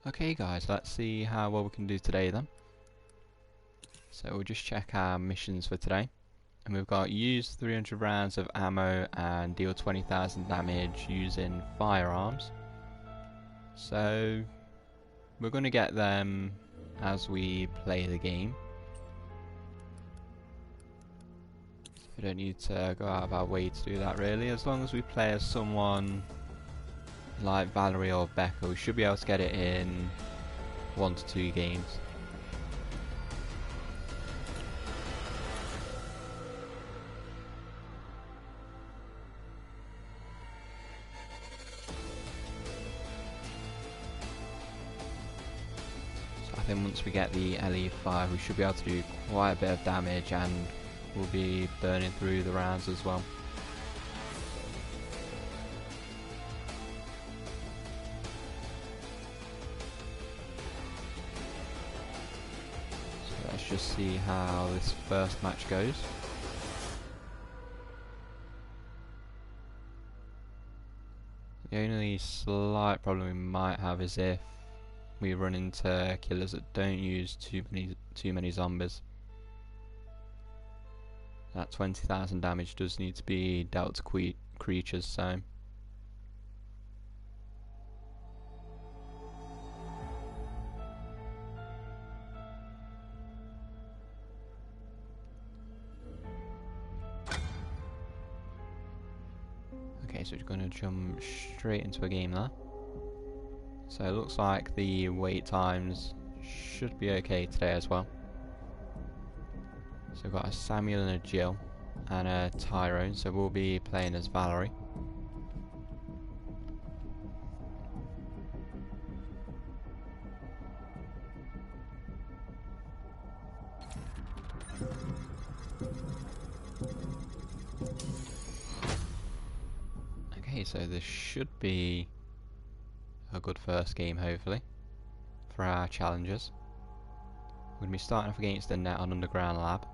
Okay guys, let's see how well we can do today then. So we'll just check our missions for today. And we've got use 300 rounds of ammo and deal 20,000 damage using firearms. So we're going to get them as we play the game. We don't need to go out of our way to do that really. As long as we play as someone like Valerie or Becca, we should be able to get it in 1 to 2 games. So I think once we get the LE5 we should be able to do quite a bit of damage, and we'll be burning through the rounds as well. Let's just see how this first match goes. The only slight problem we might have is if we run into killers that don't use too many zombies. That 20,000 damage does need to be dealt to creatures, so okay, so we're going to jump straight into a game there. So it looks like the wait times should be okay today as well. So we've got a Samuel and a Jill and a Tyrone, so we'll be playing as Valerie. Okay, so this should be a good first game hopefully for our challengers. We're going to be starting off against the Net on Underground Lab.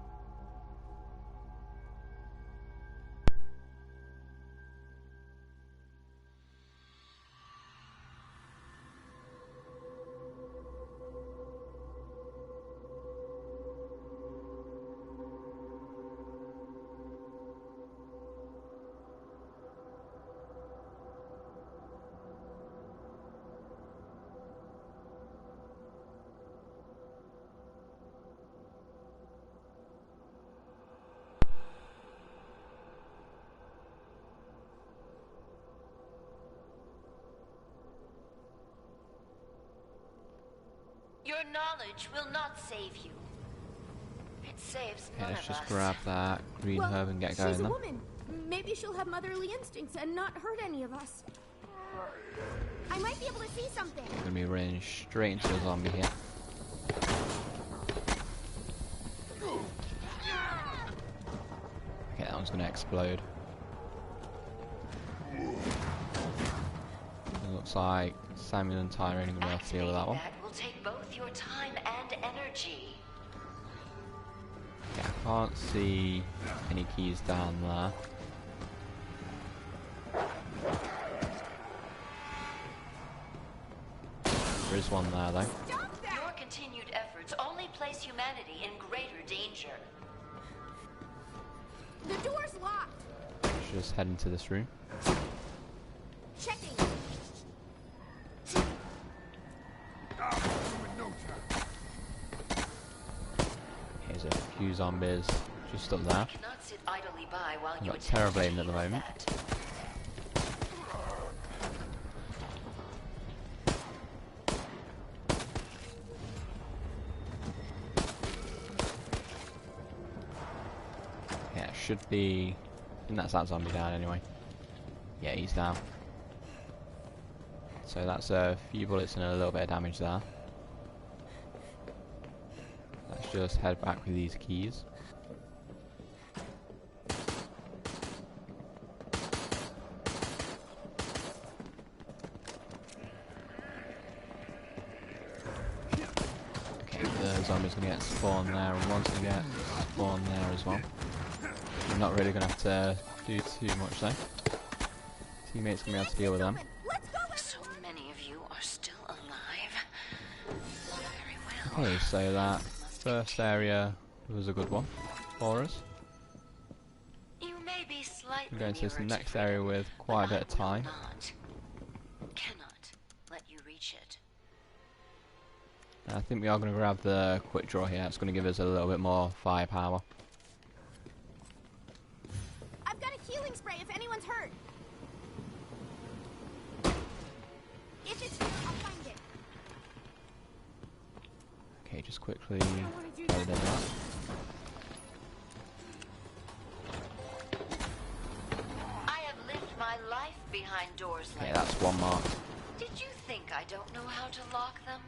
Your knowledge will not save you. It saves Okay, none let's of just us. grab that green herb and get going She's a then. woman. Maybe she'll have motherly instincts and not hurt any of us. I might be able to see something. We're going to be running straight into a zombie here. Okay, that one's going to explode. It looks like Samuel and Tyrone are going to be able to deal with that one. That will take both your time and energy. Yeah, I can't see any keys down there. There is one there though. Stop that! Your continued efforts only place humanity in greater danger. The door's locked. Let's just head into this room. Checking. Here's a few zombies just up there. You cannot sit idly by while We've you got attempt to Terrorblade at the achieve moment. that. Yeah, it should be... I think that's that zombie down anyway. Yeah, he's down. So that's a few bullets and a little bit of damage there. Let's just head back with these keys. Okay, the zombie's gonna get spawned there, and one's gonna get spawned there as well. We're not really gonna have to do too much though. Teammates gonna be able to deal with them. Let's go! So many of you are still alive. Okay, so that first area was a good one for us. You may be slightly We're going to this nearer next freedom, area with but quite a bit of I will time. cannot let you reach it. I think we are going to grab the quick draw here. It's going to give us a little bit more firepower. I've got a healing spray if anyone's hurt. If it's here, I'll find it. Okay, just quickly I wanna do load in that. I have lived my life behind doors Okay, like that's one mark. Did you think I don't know how to lock them?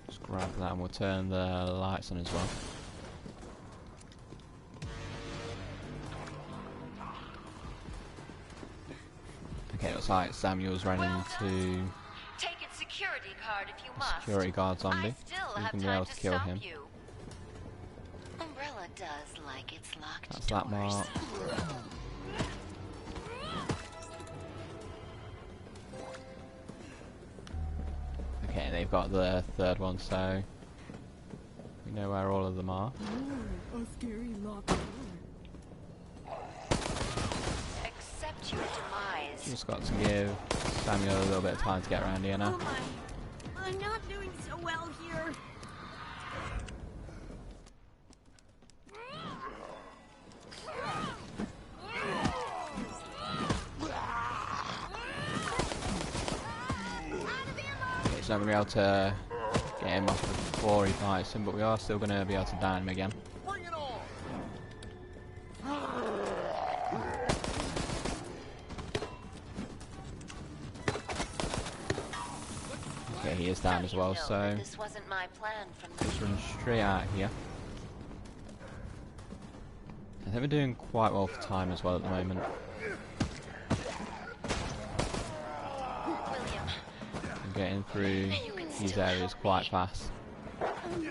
Just grab that and we'll turn the lights on as well. Okay, looks like Samuel's running into Take its security card if you a must. security guard zombie. I still You have can be time able to kill stop him. you. Umbrella does like its locked That's doors. that mark. Okay, they've got the third one, so we know where all of them are. A scary locked door. Accept your demise. Just got to give Samuel a little bit of time to get around here now. Oh my. I'm not doing so well here. Okay, he's not going to be able to get him off before he fights him, but we are still going to be able to down him again. Bring it on! Okay, he is down as well, so This wasn't my plan from the let's run straight out here. I think we're doing quite well for time as well at the moment. William. I'm getting through these areas quite fast. I'm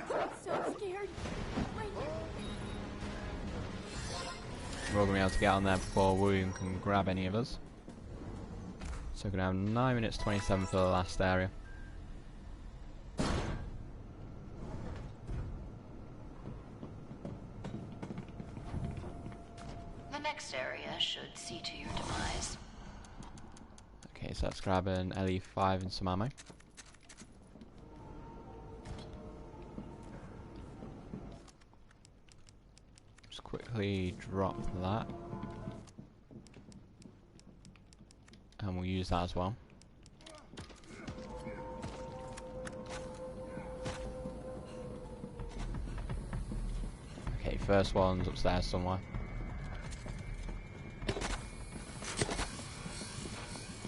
so scared. We're all going to be able to get on there before William can grab any of us. So we're going to have 9 minutes 27 for the last area. The next area should see to your demise. Okay, so let's grab an LE5 and some ammo. Just quickly drop that. And we'll use that as well. Okay, first one's upstairs somewhere.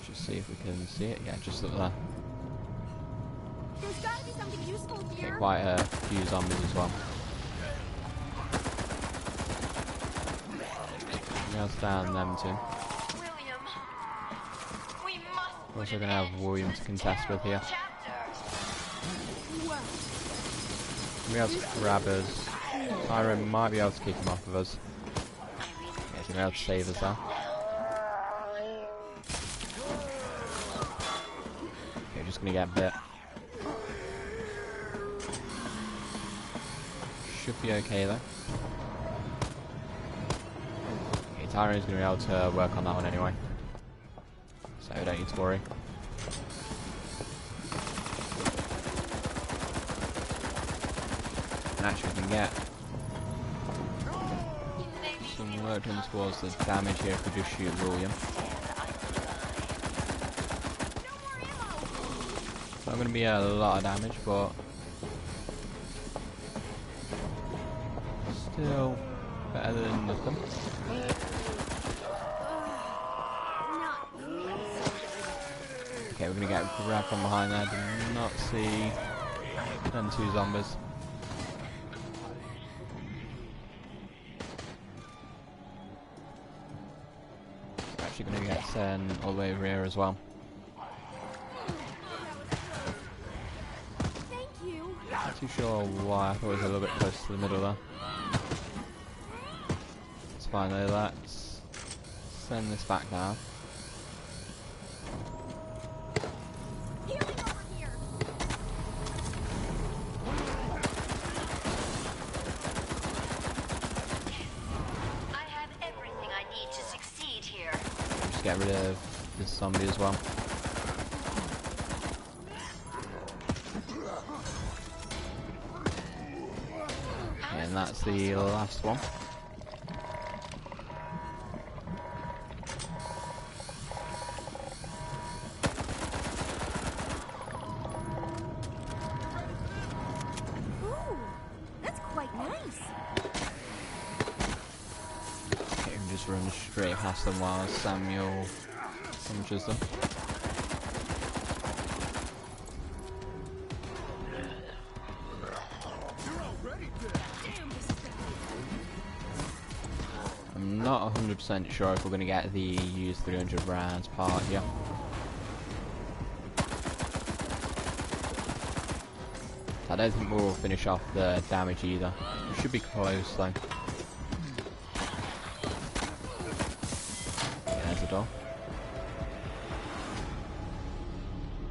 Just see if we can see it. Yeah, just up there. There's gotta be something useful Okay, here. quite a few zombies as well. We have to down them too. William, we must We're also going to have William to contest with here. Wow. We have to grab us. Tyron might be able to keep him off of us. Okay, so he'll be able to save us there. Okay, just going to get bit. Should be okay though. Okay, Tyron's going to be able to work on that one anyway. So we don't need to worry. And actually we can get some work done towards the damage here if we just shoot William. It's not going to be a lot of damage, but still better than nothing. Okay, we're going to get grabbed from behind there. Do not see them two zombies. We're actually going to get sent all the way over here as well. Thank you. Not too sure why, I thought it was a little bit close to the middle there. It's fine though, let's send this back now. get rid of this zombie as well. And that's the last one. Ooh, that's quite nice. Okay, we just run straight past them while Samuel punches them. I'm not 100% sure if we're going to get the use 300 rounds part here. I don't think we'll finish off the damage either. We should be close though. Okay, there's a door.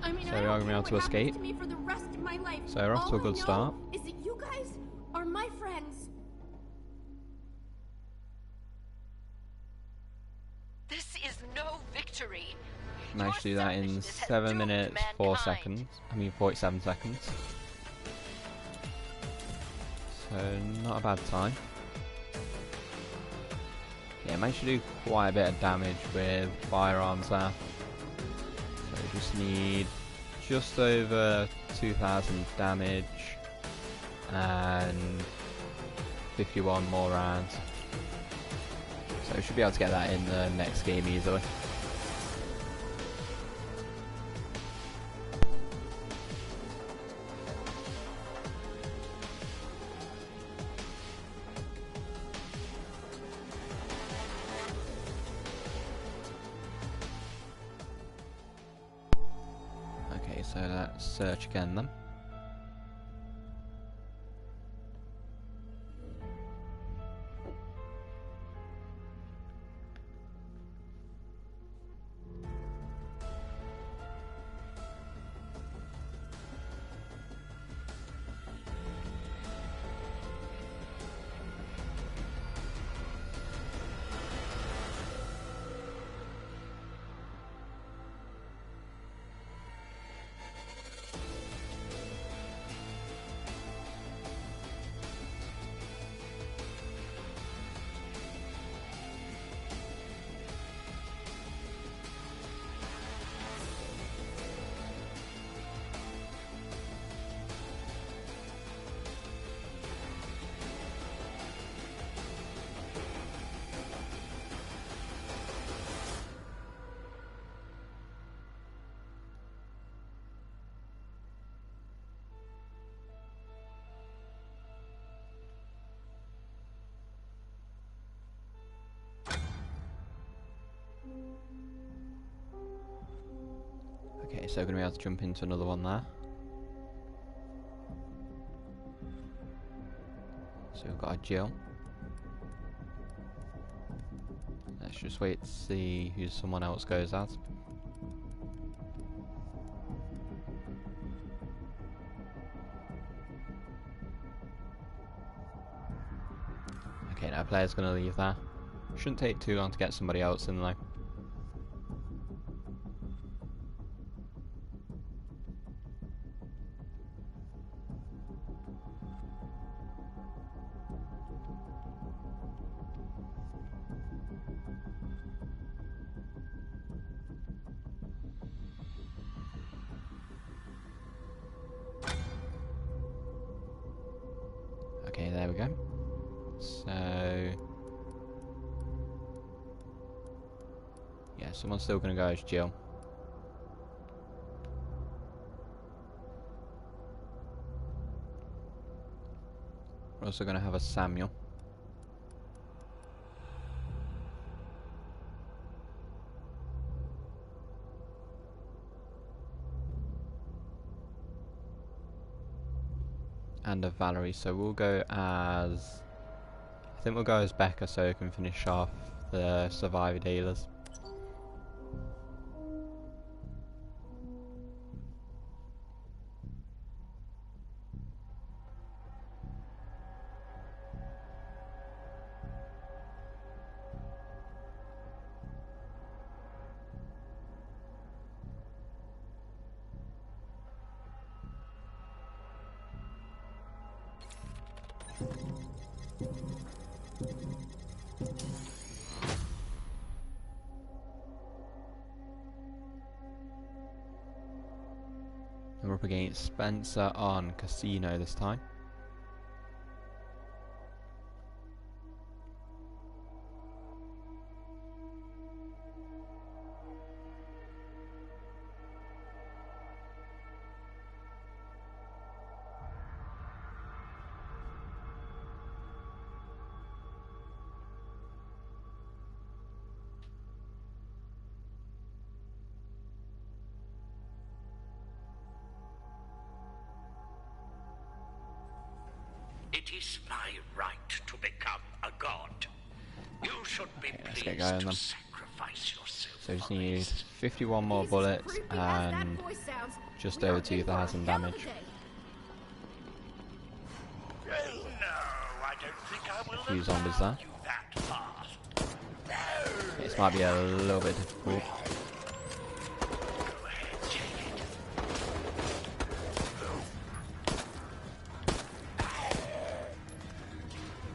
I mean, So I we are don't going to be able care to what happens escape. to me for the rest of my life. So we're off to a All I good know start. is that you guys are my friends. This is no victory. Managed to do that in 7 minutes 4 seconds. 47 seconds. So not a bad time. Yeah, managed to do quite a bit of damage with firearms there. So we just need just over 2,000 damage and 51 more rounds. So we should be able to get that in the next game easily. Okay, so let's search again then. Okay, so we're going to be able to jump into another one there. So we've got a Jill. Let's just wait to see who someone else goes as. Okay, now player's going to leave there. Shouldn't take too long to get somebody else in though. Okay, there we go. So yeah, someone's still going to go as Jill. We're also going to have a Samuel. And a Valerie, so we'll go as... I think we'll go as Becca so we can finish off the survivor dealers. And we're up against Spencer on Casino this time. It is my right to become a god. You should be let's get pleased going to then. sacrifice yourself. So just for need this. 51 more bullets Creepy as that and voice sounds, just we over are in for a 2,000 hell of a damage. day. No, I don't think I will Few allow zombies there. you that fast. This might be a little bit difficult. Go ahead, take it.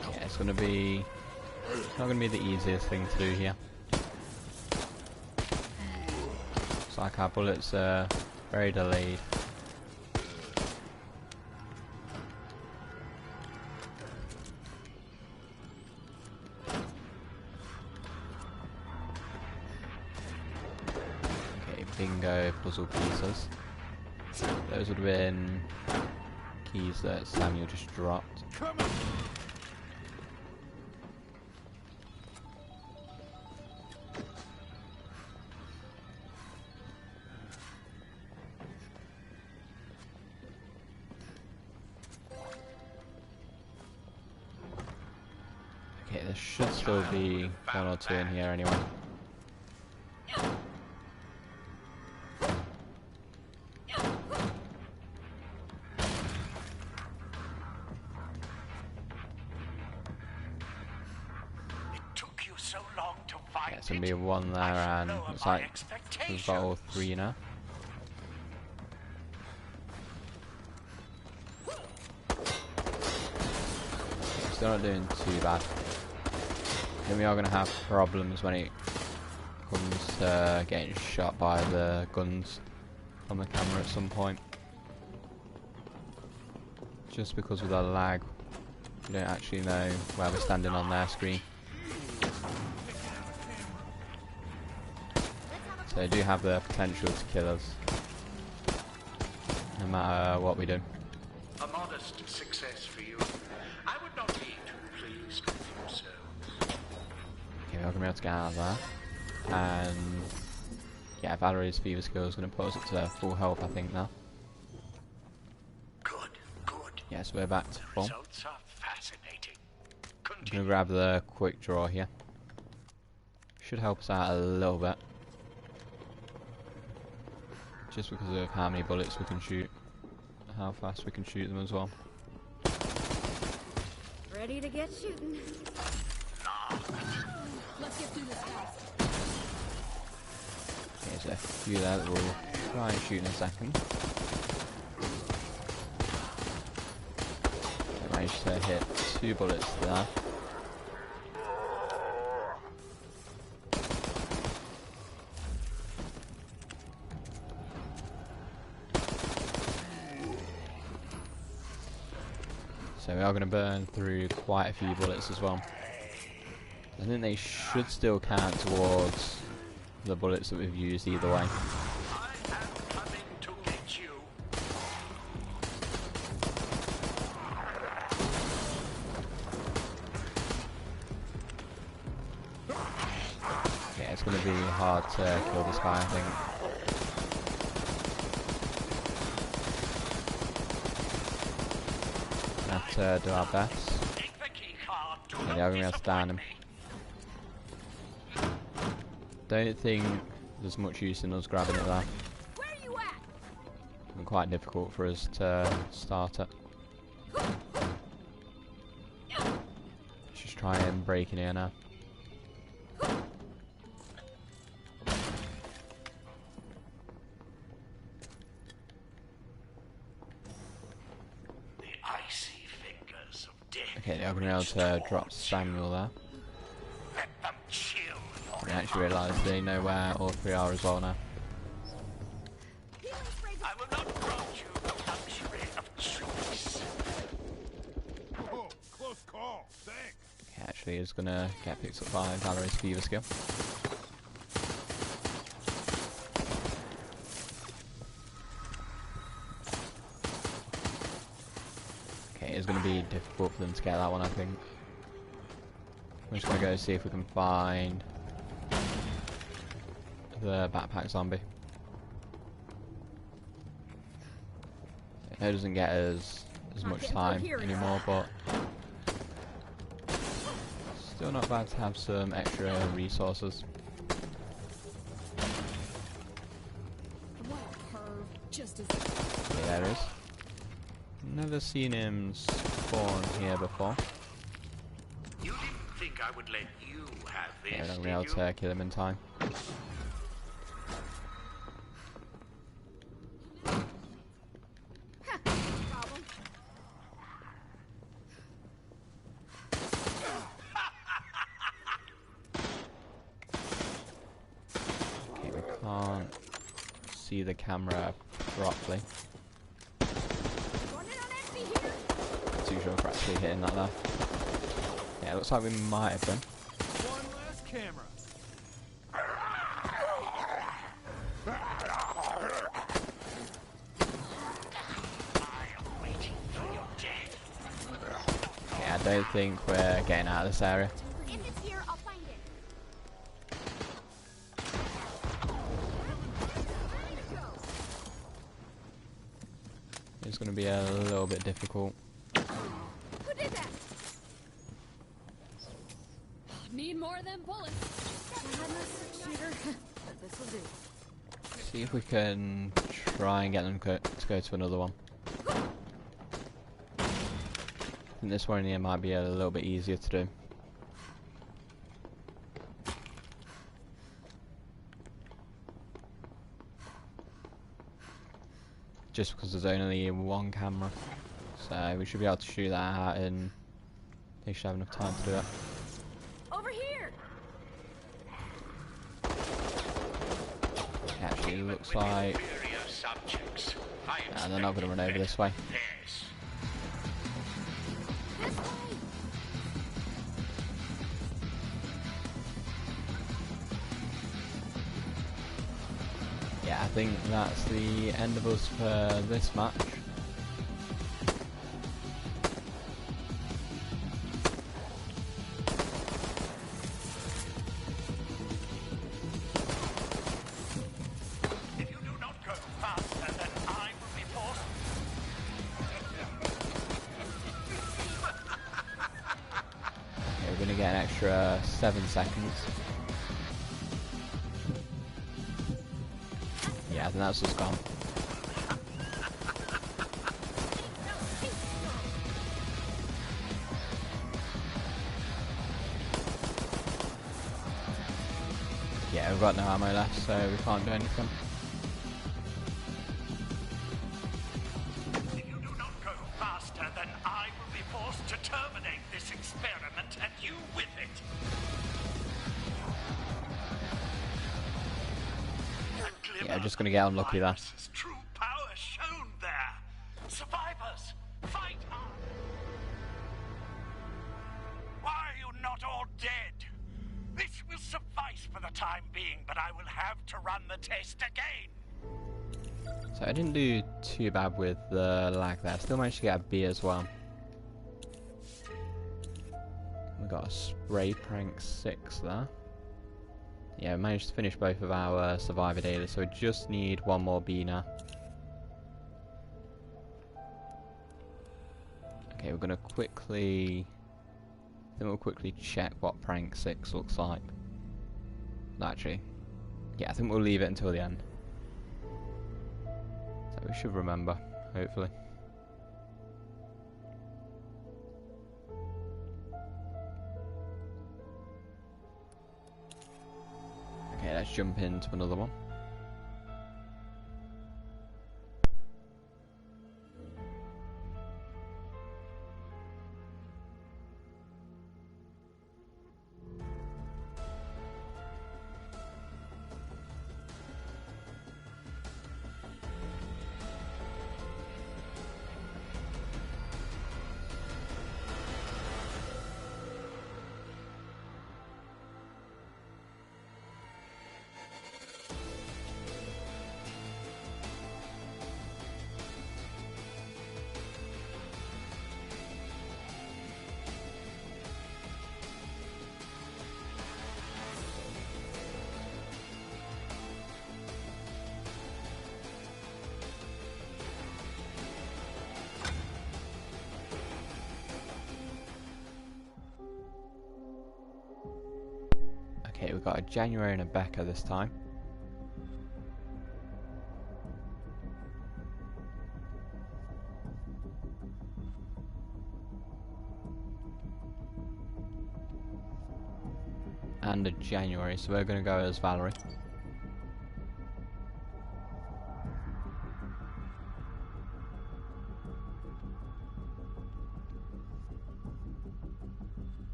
Yeah, it's not gonna be the easiest thing to do here. It's like our bullets are very delayed. Okay, bingo puzzle pieces. Those would have been keys that Samuel just dropped. Okay, there should still be one or two in here anyway. It took you so long to find Yeah, it's gonna be it. one there, I and should lower looks my like we've got all expectations. three now. Still not doing too bad. Then we are going to have problems when it comes to getting shot by the guns on the camera at some point. Just because with the lag, we don't actually know where we're standing on their screen. So they do have the potential to kill us, no matter what we do. A modest success for you. I would not be too pleased with yourselves. Okay, we're going to be able to get out of there. And yeah, Valerie's fever skill is going to put us up to full health, I think, now. Good, good. Yes, we're back to full. Results are fascinating. I'm going to Continue. grab the quick draw here. Should help us out a little bit. Just because of how many bullets we can shoot. How fast we can shoot them as well. Ready to get shooting. Let's get through this fast. Okay, there's a few there that we'll try and shoot in a second. I managed to hit 2 bullets there. So we are going to burn through quite a few bullets as well. I think they should still count towards the bullets that we've used either way. I am coming to get you. Yeah, it's going to be hard to kill this guy, I think. Gonna have to do our best. Take the key card. Do Yeah, not they are going to be able to down disappoint him. me. Don't think there's much use in us grabbing it there. Where are you at? It's quite difficult for us to start it. Let's just try and break in here now. The icy fingers of death. Okay, they're going to be able to drop Samuel there. Let them chill your I actually realised they know where all three are as well now. Healing spray I will not grant you the luxury of choice. Oh, close call. Thanks. Okay, actually, is gonna get picked up by Valerie's fever skill. Okay, it's gonna be difficult for them to get that one, I think. We're just gonna go see if we can find the backpack zombie. It doesn't get as much time anymore, but still not bad to have some extra resources. What a perv. Just as Okay, there it is. Never seen him spawn here before. You didn't think I would let you have this, Yeah, I'm not did gonna be able you? to kill him in time. Problem. Okay, we can't see the camera properly. Running on empty here. Not too sure if we're actually hitting that there. Yeah, it looks like we might have done. One last camera. I am waiting for your death. Yeah, I don't think we're getting out of this area. If it's here, I'll find it. It's going to be a little bit difficult. Who did that? need more of them bullets. Shooter. But this will do. See if we can try and get them to go to another one. I think this one here might be a little bit easier to do. Just because there's only one camera. So we should be able to shoot that out and they should have enough time to do it. Over here. Actually, it looks like... Inferior subjects. I Nah, they're not going to run over this way. Yes. This way. Yeah, I think that's the end of us for this match. If you do not go faster, then I will be forced. Okay, we're going to get an extra 7 seconds. Yeah, I think that's just gone. Yeah, we've got no ammo left, so we can't do anything. If you do not go faster, then I will be forced to terminate this experiment, and you with it. A Yeah, just gonna get unlucky there. virus's true power shown there. Survivors, fight on! Why are you not all dead? This will suffice for the time being, but I will have to run the test again. So I didn't do too bad with the lag there. Still managed to get a B as well. We got a spray prank 6 there. Yeah, we managed to finish both of our survivor dailies, so we just need one more B now. Okay, we're gonna quickly... I think we'll quickly check what prank 6 looks like. No, actually, yeah, I think we'll leave it until the end. So we should remember, hopefully. Okay, let's jump into another one. Okay, we've got a January and a Becca this time. And a January, so we're going to go as Valerie.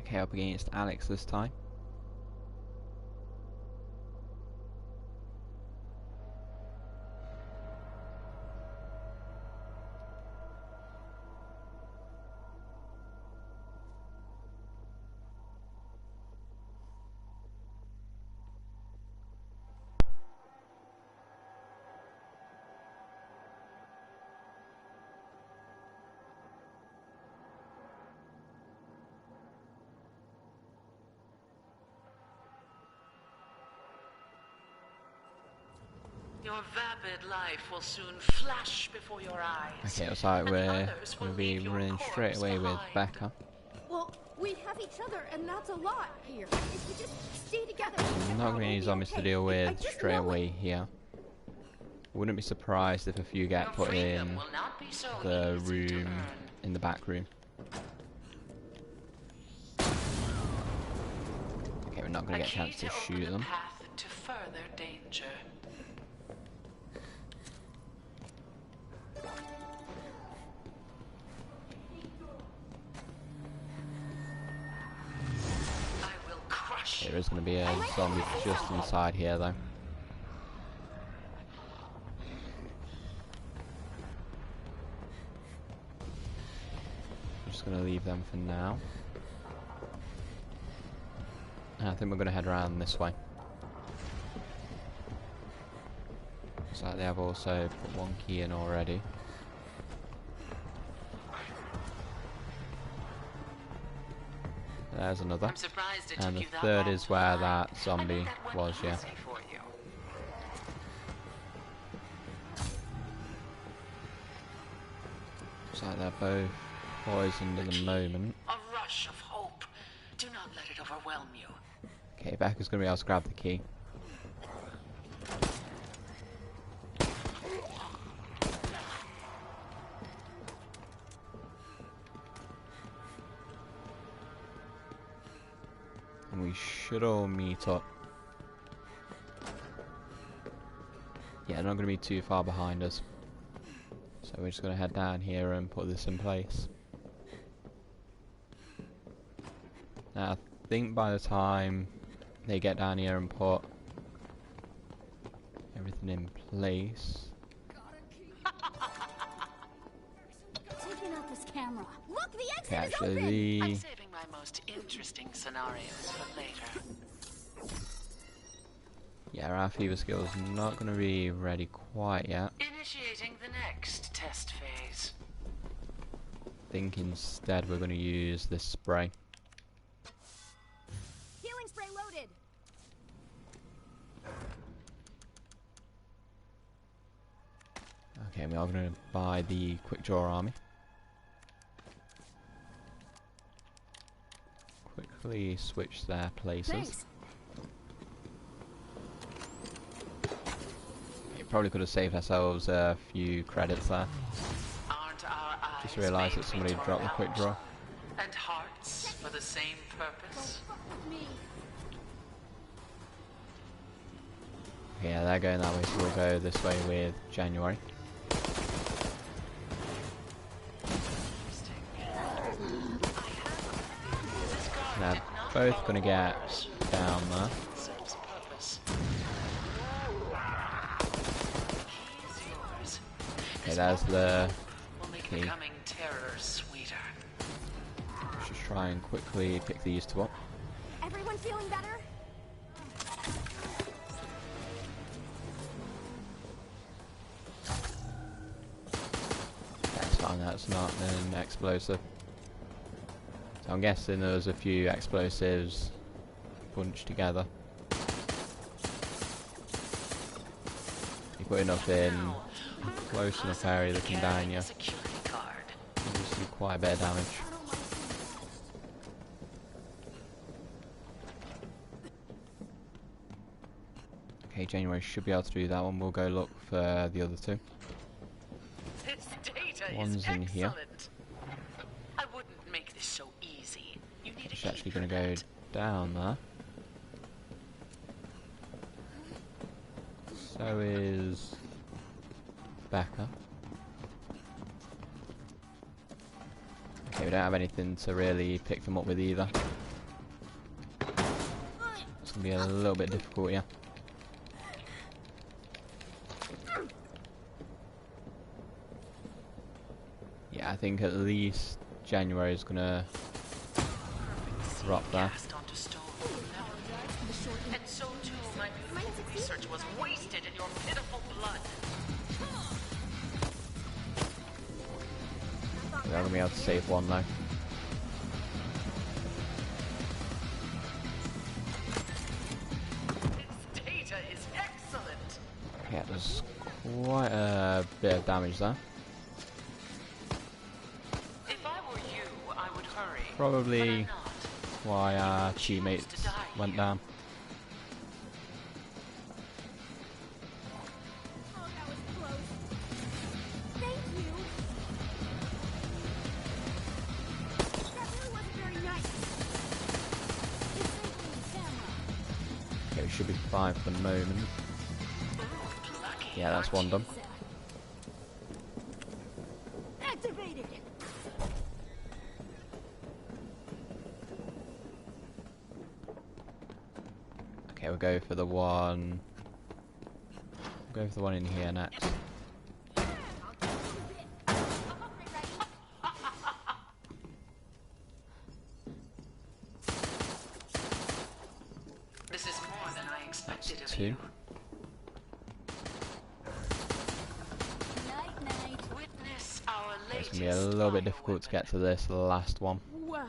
Okay, up against Alex this time. Your vapid life will soon flash before your eyes. Okay, looks like and we're others will going to be leave your running straight corpse away with behind. Becca. Well, we have each other, and that's a lot here. If we just stay together, I'm not going to need zombies to deal with straight away here. Wouldn't be surprised if a few get Your put freedom in will not be so the easy to room, earn. in the back room. Okay, we're not going to get a chance to shoot them. Path to further danger. I will crush There is going to be a zombie just inside here though. I'm just going to leave them for now. And I think we're going to head around this way. Looks like they have also put one key in already. There's another. I'm surprised it And took the you that third long is to where find. that I zombie bet that went was, yeah. easy for you. Looks like they're both poisoned at the moment. A rush of hope. Do not let it overwhelm you. Okay, Becca's going to be able to grab the key. And we should all meet up. Yeah, not going to be too far behind us. So we're just going to head down here and put this in place. Now, I think by the time they get down here and put everything in place. Taking out this camera. look, the exit Okay, is actually, open. the I'm saving my most interesting scenarios for later. yeah, our fever skill's not going to be ready quite yet. Initiating the next test phase. I think instead we're going to use this spray. Healing spray loaded. Okay, we are going to buy the quick draw army. Quickly switch their places. Thanks. We probably could have saved ourselves a few credits there. Aren't our eyes Just realised that made somebody to dropped the turn quick out? draw. And hearts for the same purpose. Me. Yeah, they're going that way, so we'll go this way with January. Interesting. They're both going to get down there. Serves purpose. He's yours. Okay, there's the Will make key. becoming terror sweeter. Let's just try and quickly pick these two up. Everyone feeling better? That's fine, that's not an explosive. So I'm guessing there's a few explosives bunched together. You put enough in close enough area that can down you. Security guard. You just do quite a bit of damage. Okay, January should be able to do that one. We'll go look for the other two. This data One's is in here. excellent. I wouldn't make this so easy. You need a She's key actually for going to go that. down there. So is Becca. Okay, we don't have anything to really pick them up with either. It's going to be a little bit difficult, yeah. Yeah, I think at least January is going to drop there. Cast onto stone. And so too, my beautiful research was wasted in your pitiful blood. We're going to be able to save one though. This data is excellent. Yeah, there's quite a bit of damage there. If I were you, I would hurry. Probably But I'm not. why our Choose teammates to die went here. down. Oh, that was close. Thank you. That really wasn't very nice. Okay, we should be fine for the moment. Lucky, Yeah, that's one done. Activated. Okay, we'll go for the one. We'll go for the one in here next. This is more than I expected of Two. you. Night, night. Witness our It's latest going to be a little bit difficult to get to this last one. Wow.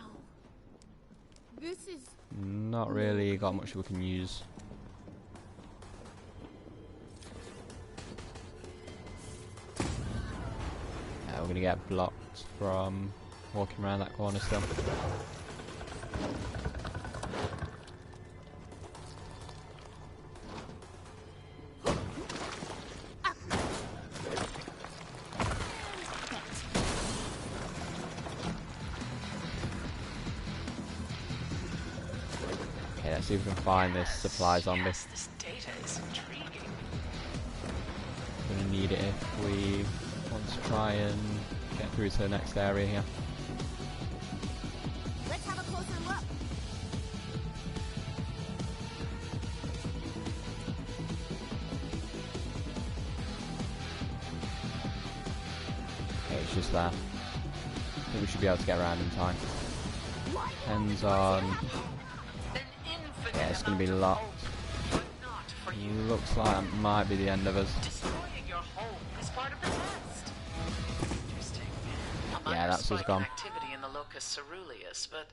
This is Not really got much we can use. Yeah, we're going to get blocked from walking around that corner still. Okay, let's see if we can find this supply zombie. Yes, this data is intriguing. We're going to need it if we want to try and get through to the next area here. let's have a closer look. Okay, it's just there. I think we should be able to get around in time. Depends on... An infinite Yeah, it's going to be amount of locked. hope, but not for you. Looks like it might be the end of us. Destroying your home is part of the test. Interesting. A Yeah, minor that's us spike in gone. activity in the locus ceruleus, but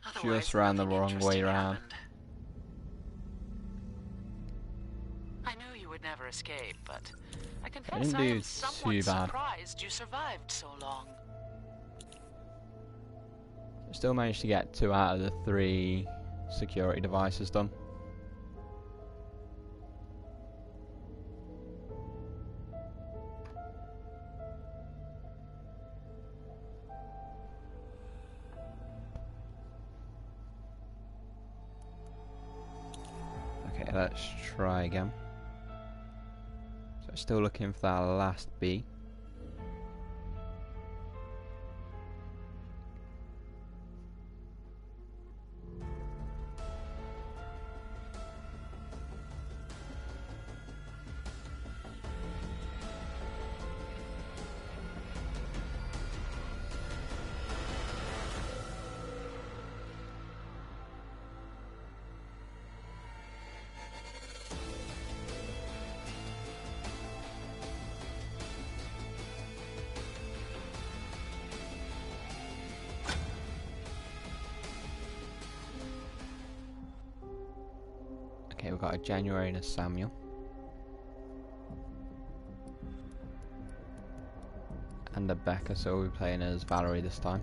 otherwise Just ran the nothing wrong way interesting around. happened. I knew you would never escape, but I confess didn't I do am somewhat too bad. surprised you survived so long. Still managed to get 2 out of the 3 security devices done. Okay, let's try again. So still looking for that last B. got a January and a Samuel. And a Becca, so we'll be playing as Valerie this time.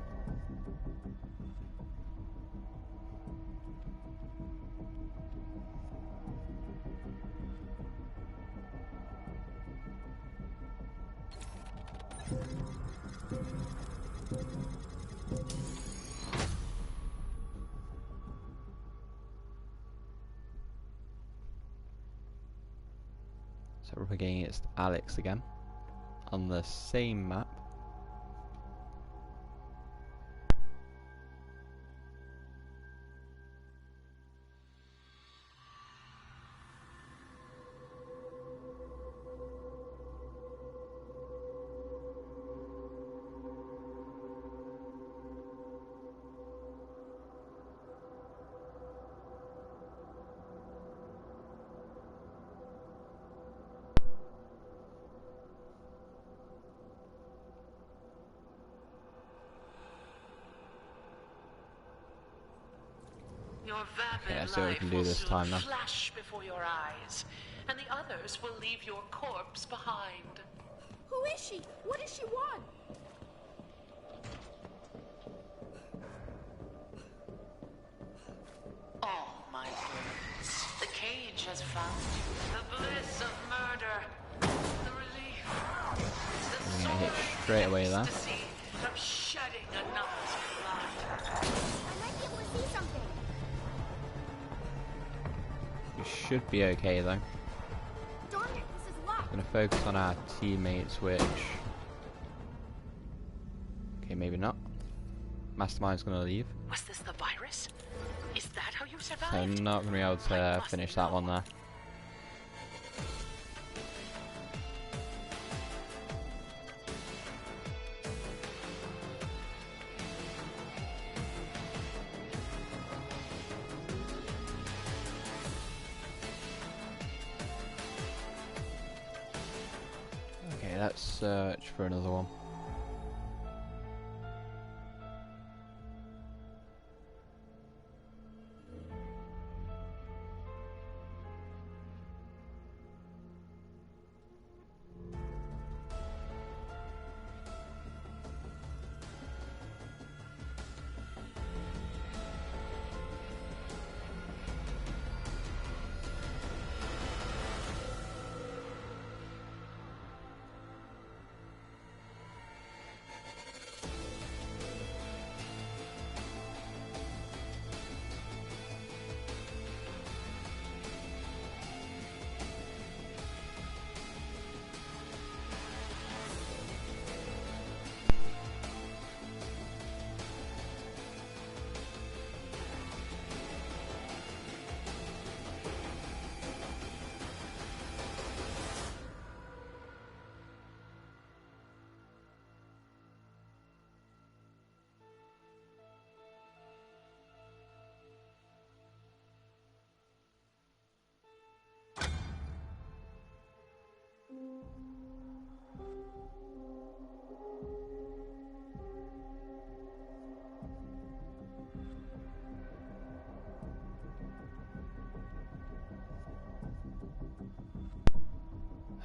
So we're up against Alex again on the same map. Your vapid Okay, let's see what we life can do will this soon time now. flash before your eyes, and the others will leave your corpse behind. Who is she? What does she want? All my birds, the cage has found you. The bliss of murder, the relief, the I'm gonna hit soaring straight away there. ecstasy of shedding another's blood. I might be able to see something. We should be okay though. Darn it, this is locked. Gonna focus on our teammates, which... Okay, maybe not. Mastermind's gonna leave, Was this the virus? Is that how you so survived? I'm not gonna be able to finish that one there. Okay, let's search for another one.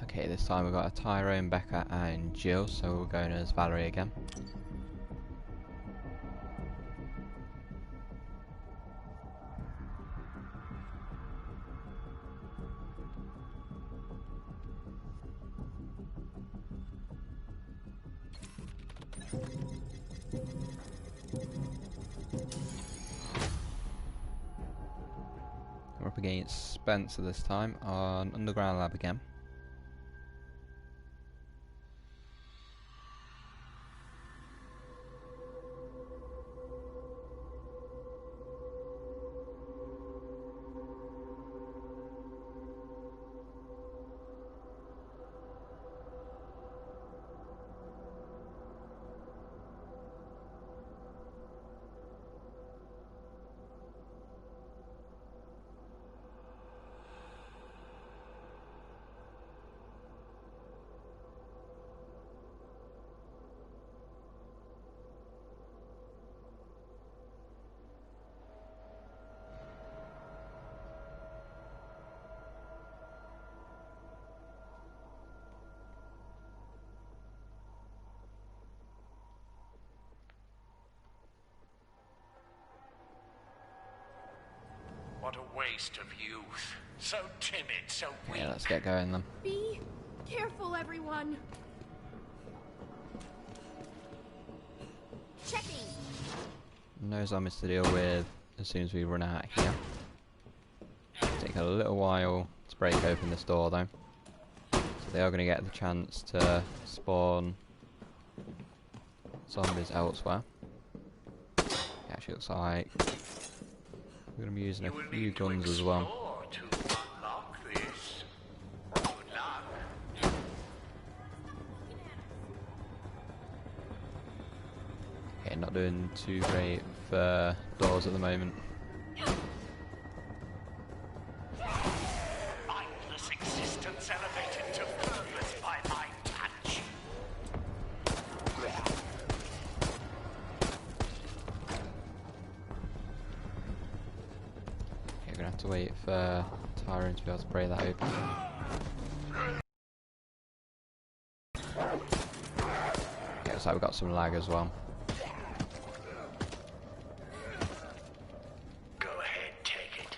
Okay, this time we've got a Tyrone, Becca and Jill, so we're going as Valerie again. We're up against Spencer this time on Underground Lab again. What a waste of youth. So timid, so weak. Yeah, let's get going then. Be careful, everyone. Checking. No zombies to deal with as soon as we run out here. Take a little while to break open this door though. So they are going to get the chance to spawn zombies elsewhere. It actually looks like we're going to be using a few guns as well. To unlock this. Good luck. Okay, not doing too great for doors at the moment. Mindless existence elevated to purpose by my touch. Okay, we're gonna have to wait for Tyrone to be able to break that open. Okay, looks like we've got some lag as well. Go ahead, take it.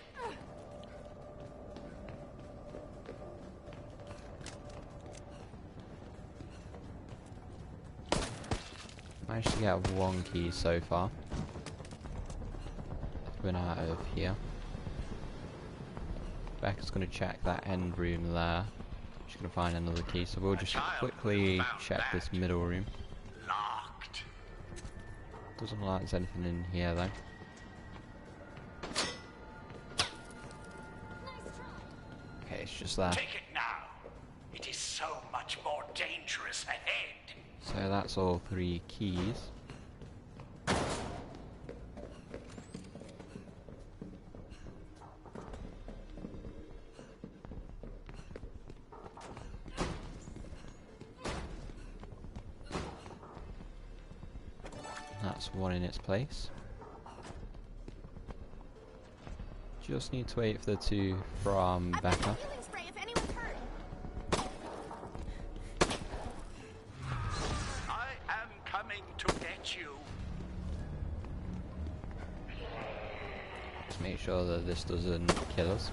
Managed to get one key so far. Been out of here. Becca's going to check that end room there. She's going to find another key, so we'll just quickly check this middle room. Locked. Doesn't look like there's anything in here though. Okay, it's just that. Take it now. It is so much more dangerous ahead. So that's all 3 keys. That's one in its place. Just need to wait for the 2 from I've got Becca. healing spray if anyone's hurt. I am coming to get you. Just make sure that this doesn't kill us.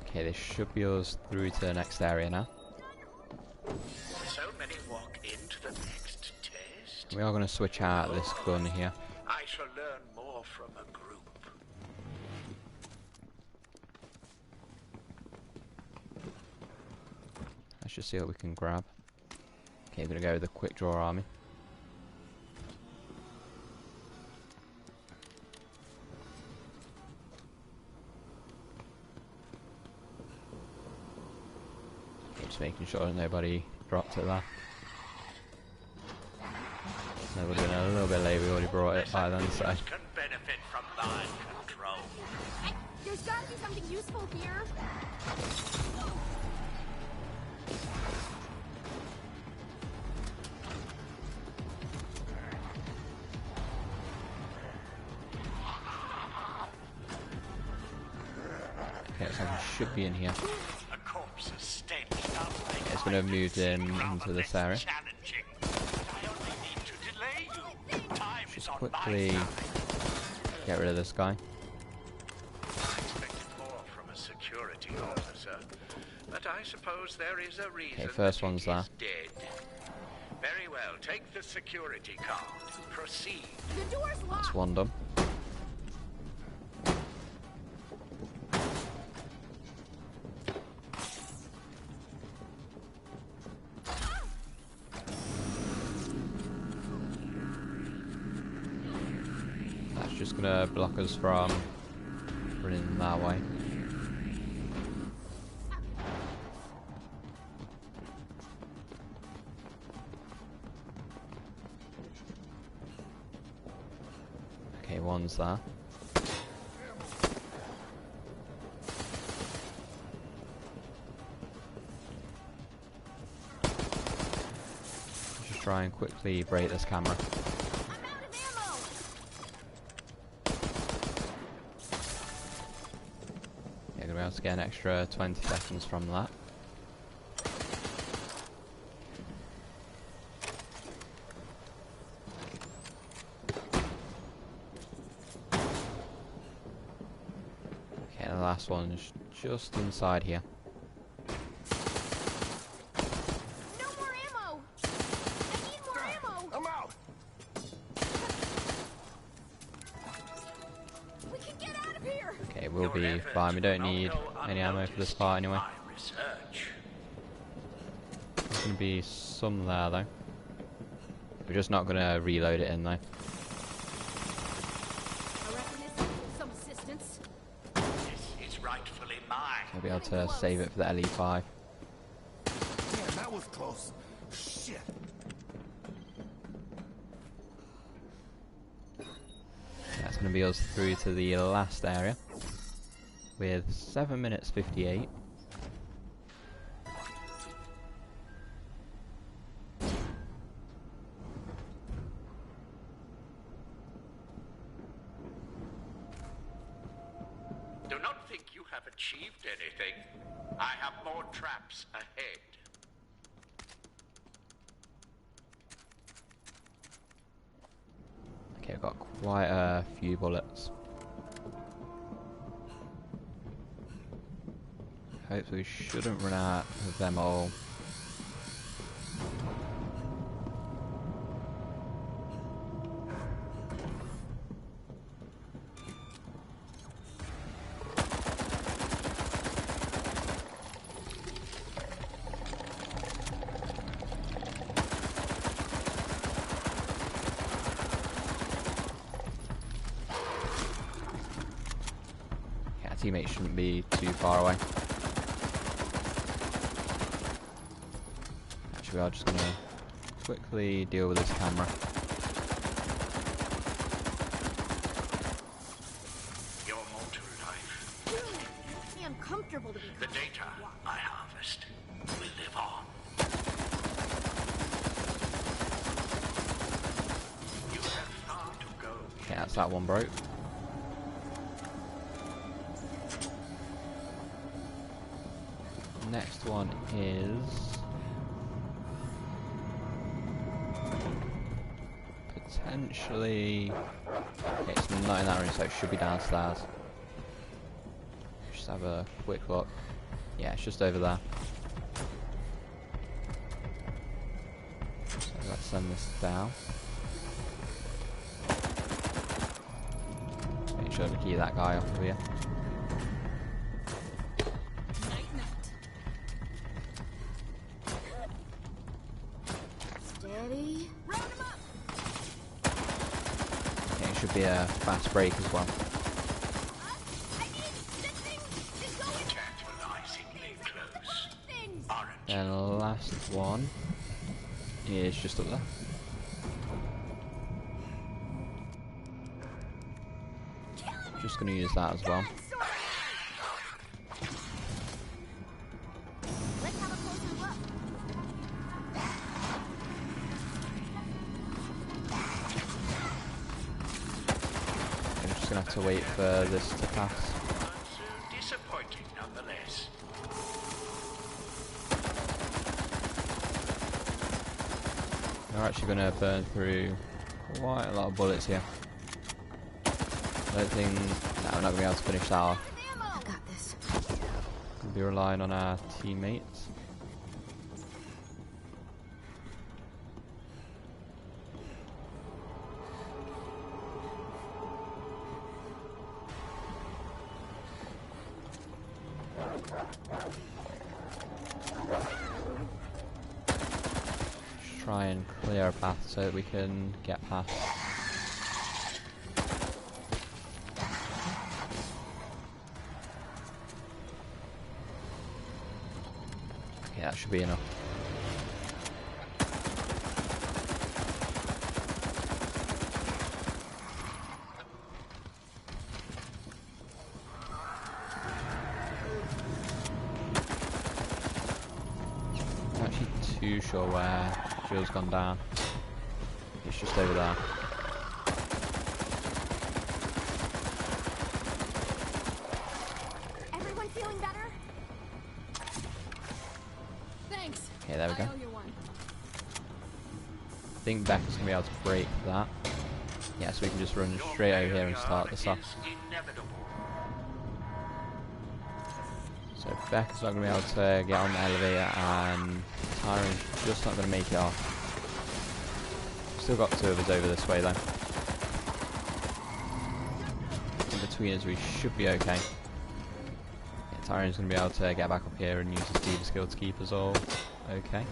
Okay, this should be us through to the next area now. So many walk into the next test. We are going to switch out this gun here. I shall learn more from a group. Let's just see what we can grab. Okay, we're going to go with the quick draw army. Okay, just making sure that nobody dropped it there. That would have been a little bit late, we already brought it by then, so... Can benefit from mind control. There's gotta be something useful here. Okay, so it should be in here. A corpse's stench. It's going to have moved in into this area. Challenging. I only need to delay you. Time is on my Quickly side. get rid of this guy. I expected more from a security officer, but I suppose there is a reason. Okay, first that one's it there. is dead. Very well. Take the security card. Proceed. The door's locked. That's one done. That's just gonna block us from running that way. Okay, one's there. Just try and quickly break this camera. I'm out of ammo. Yeah, gonna be able to get an extra 20 seconds from that. last one's just inside here. No more ammo! I need more ammo! I'm out. We can get out of here! Okay, we'll be fine. We don't need any ammo for this part anyway. Research. There's going to be some there though. We're just not going to reload it in though. I reckon this needs some assistance. This is rightfully mine. We'll be able to save it for the LE5. Damn, that was close. Shit. That's going to be us through to the last area with 7 minutes 58. Do not think you have achieved anything. I have more traps ahead. Okay, I've got quite a few bullets. Hopefully we shouldn't run out of them all. Teammates shouldn't be too far away. Actually, we are just gonna quickly deal with this camera. Your mortal life, Makes me uncomfortable to be the data I harvest, will live on. You have far to go. Okay, that's that one broke. Next one is potentially, okay, it's not in that room, so it should be downstairs. Just have a quick look. Yeah, it's just over there. So let's send this down. Make sure to key that guy off of here. Steady. Round him up! Okay, it should be a fast break as well. I need this thing to go in Tantalizingly close. things! Orange. And the last one is just up there. Just going to use that as well. Let's have a closer look. I'm just going to have to wait for this to pass. Disappointing nonetheless. We're actually going to burn through quite a lot of bullets here. I don't think, no, we're not going to be able to finish that off. I got this. We'll be relying on our teammates. Just try and clear a path so that we can get past. Yeah, that should be enough. I'm actually too sure where Jill's gone down. It's just over there. Everyone feeling better? Thanks. Okay, there we go. I owe you one. I think Becca's gonna be able to break that. Yeah, so we can just run straight over here and start this off. Is inevitable. So Becca's not going to be able to get on the elevator, and Tyron's just not going to make it off. Still got 2 of us over this way though. In between us we should be okay. Yeah, Tyron's going to be able to get back up here and use his diva skill to keep us all okay.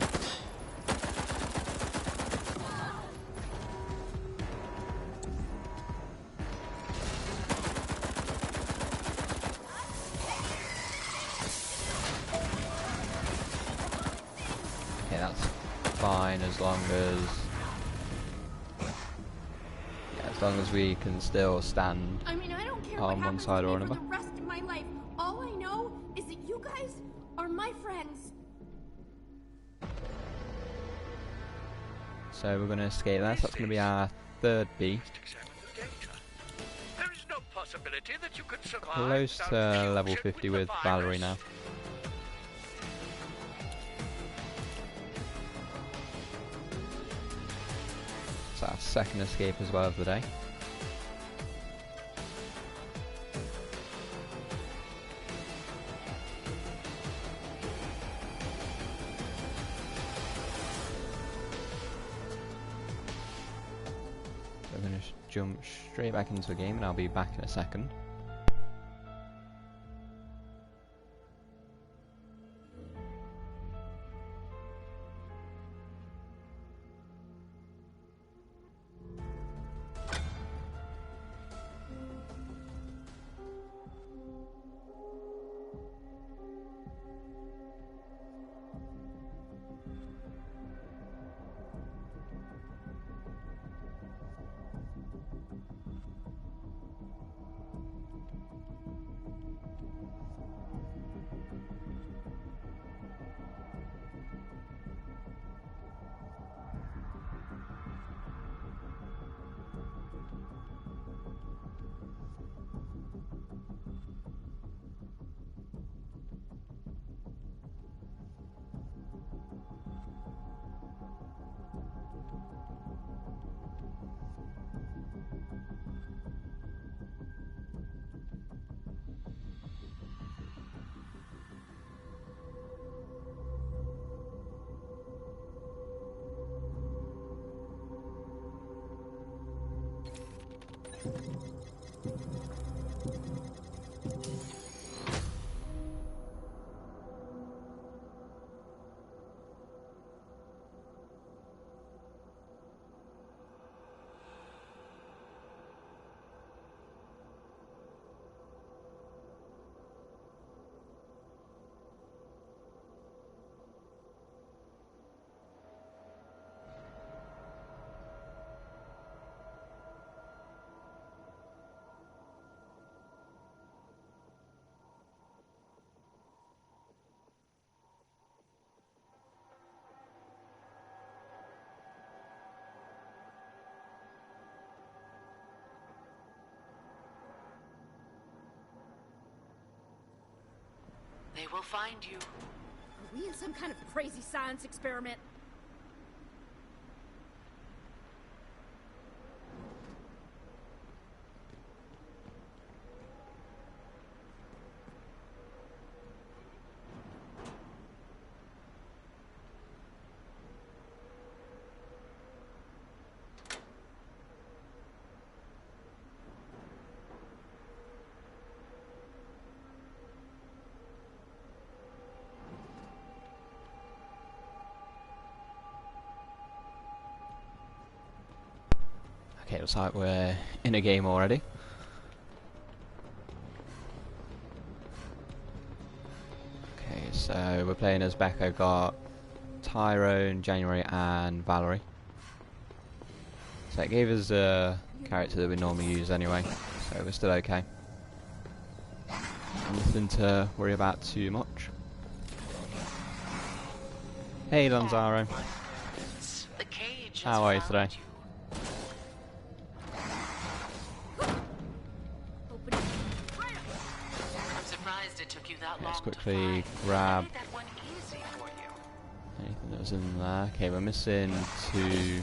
Okay, that's fine as long as we can still stand I mean, I don't care what on one happens side to or me for another. the rest of my life. All I know is that you guys are my friends. So we're going to escape that. So that's going to be our 3rd B. Examine the data. There is no possibility that you could survive Close without to level fusion 50 the with Valerie virus. now. It's our 2nd escape as well of the day. So I'm going to jump straight back into the game, and I'll be back in a second. They will find you. Are we in some kind of crazy science experiment? Okay, looks like we're in a game already. Okay, so we're playing as Becca, got Tyrone, January and Valerie. So it gave us a character that we normally use anyway, so we're still okay. Nothing to worry about too much. Hey Lanzaro, The cage has how are you found today? you. I'm surprised it took you that long Let's to quickly find. grab I made that one easy for you. anything that was in there. Okay, we're missing 2.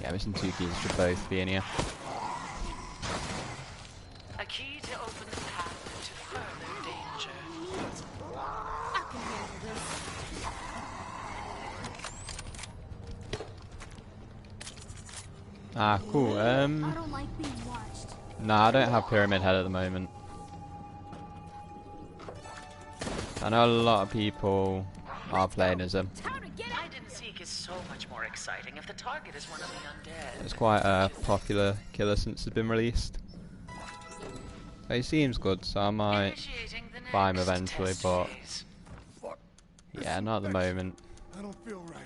Yeah, missing 2 keys, should both be in here. A key to open the path to further danger. Ah, cool. I don't like being watched. Nah, I don't have Pyramid Head at the moment. I know a lot of people are playing as him. How to get out? Hide and seek is so much more exciting if the target is one of the undead. It's quite a popular killer since it's been released. So he seems good, so I might Initiating the buy him next eventually, test but phase. Fuck. yeah, not at the moment. I don't feel right.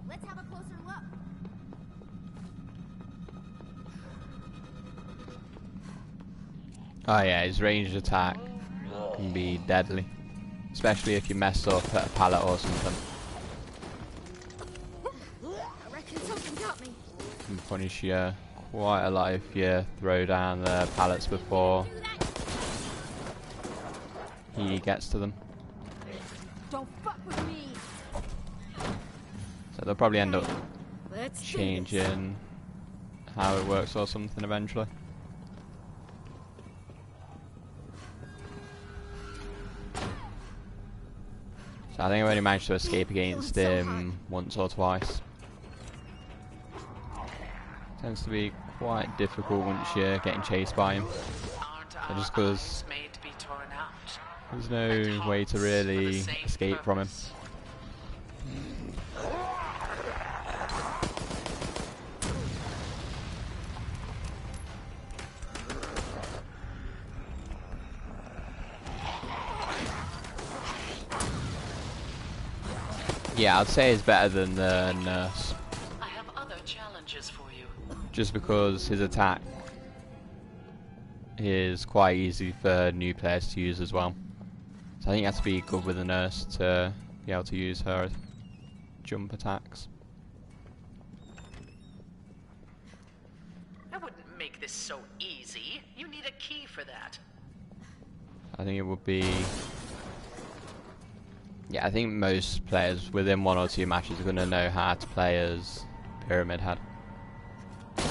Let's have a closer look. Oh yeah, his ranged attack can be deadly. Especially if you mess up at a pallet or something. I reckon something got me. Can punish you quite a lot if you throw down the pallets before Do that. he gets to them. Don't fuck with me. So they'll probably end up Let's do this. changing how it works or something eventually. So I think I've only managed to escape against him once or twice. Tends to be quite difficult once you're getting chased by him. Aren't So just our 'cause eyes made to be torn out? there's And no way to hearts for the really same escape from him. purpose. Yeah, I'd say it's better than the nurse. I have other challenges for you. Just because his attack is quite easy for new players to use as well. So I think you have to be good with the nurse to be able to use her jump attacks. I wouldn't make this so easy. You need a key for that. I think it would be... Yeah, I think most players within 1 or 2 matches are going to know how to play as Pyramid Head. Okay,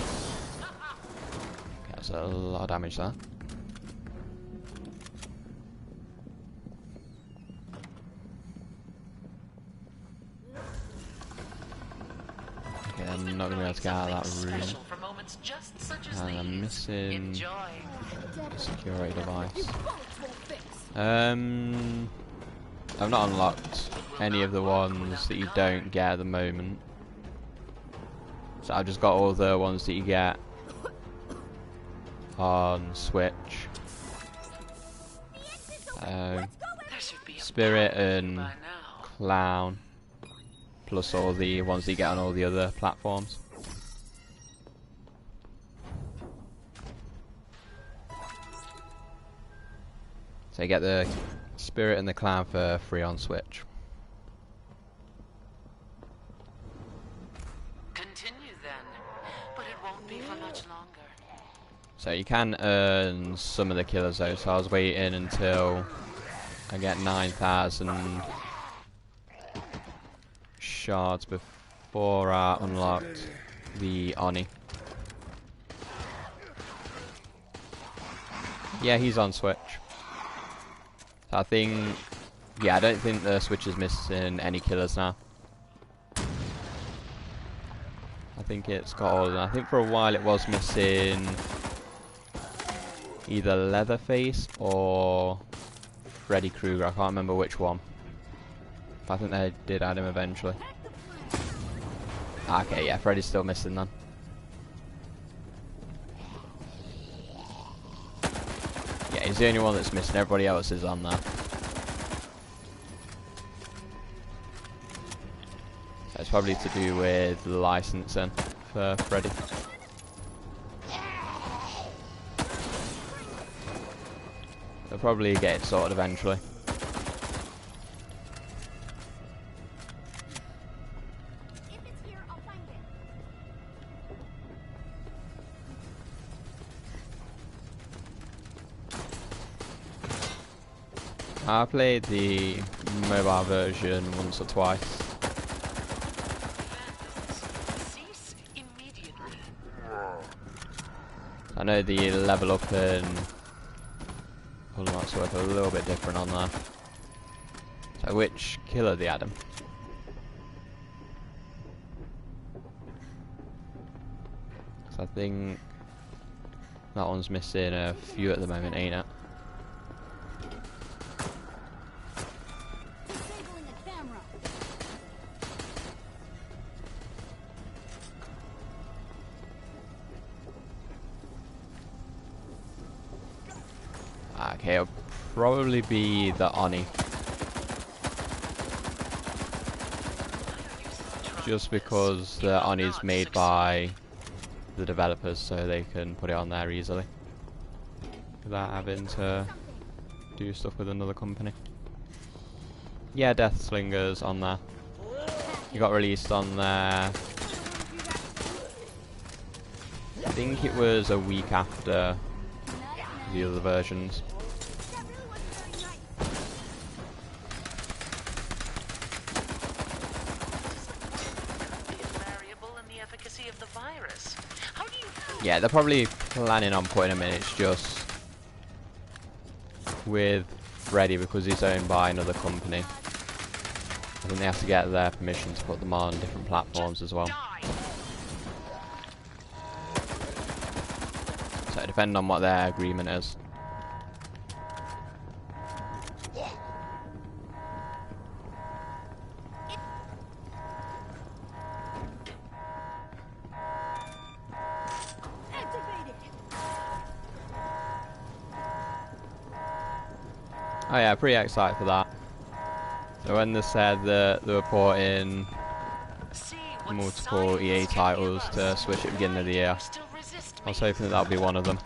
that's a lot of damage there. Okay, I'm not going to be able to get out of that room. Special for moments just such as And I'm these. missing Enjoy. a security device. Bullets won't fix. I've not unlocked any of the ones that you don't get at the moment. So I've just got all the ones that you get on Switch. There should be a Spirit pattern and by now. Clown, plus all the ones that you get on all the other platforms. So you get the Spirit and the Clown for free on Switch. Continue then, but it won't be for much longer. So you can earn some of the killers though, so I was waiting until I get 9,000 shards before I unlocked the Oni. Yeah, he's on Switch. So I think, yeah, I don't think the Switch is missing any killers now. I think it's got all of them. I think for a while it was missing either Leatherface or Freddy Krueger. I can't remember which one. But I think they did add him eventually. Okay, yeah, Freddy's still missing then. Yeah, he's the only one that's missing. Everybody else is on there. So it's probably to do with licensing for Freddy. They'll probably get it sorted eventually. If it's here, I'll find it. I played the mobile version once or twice. Cease immediately. I know the level up and all that sort of a little bit different on there. So which killer the Adam? So I think that one's missing a few at the moment, ain't it? Disabling a camera. Okay, it'll probably be the Oni. Just because the Oni's made by the developers, so they can put it on there easily without having to do stuff with another company. Yeah, Death Slinger's on there. He got released on there, I think it was a week after the other versions. Yeah, they're probably planning on putting him in. It's just with Freddy, because he's owned by another company, I think they have to get their permission to put them on different platforms as well. So depending on what their agreement is. Oh yeah, pretty excited for that. So when they said that they were porting multiple EA titles to Switch at the beginning of the year, I was hoping that that would be one of them.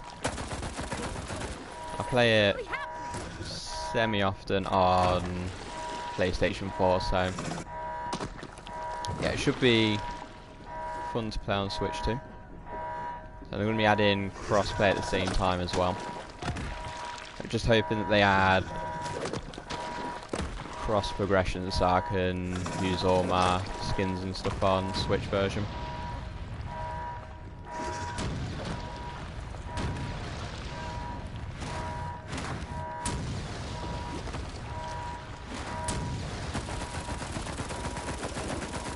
I play it semi-often on PlayStation 4, so yeah, it should be fun to play on Switch too. So they're going to be adding crossplay at the same time as well. I'm just hoping that they add cross progression so I can use all my skins and stuff on Switch version.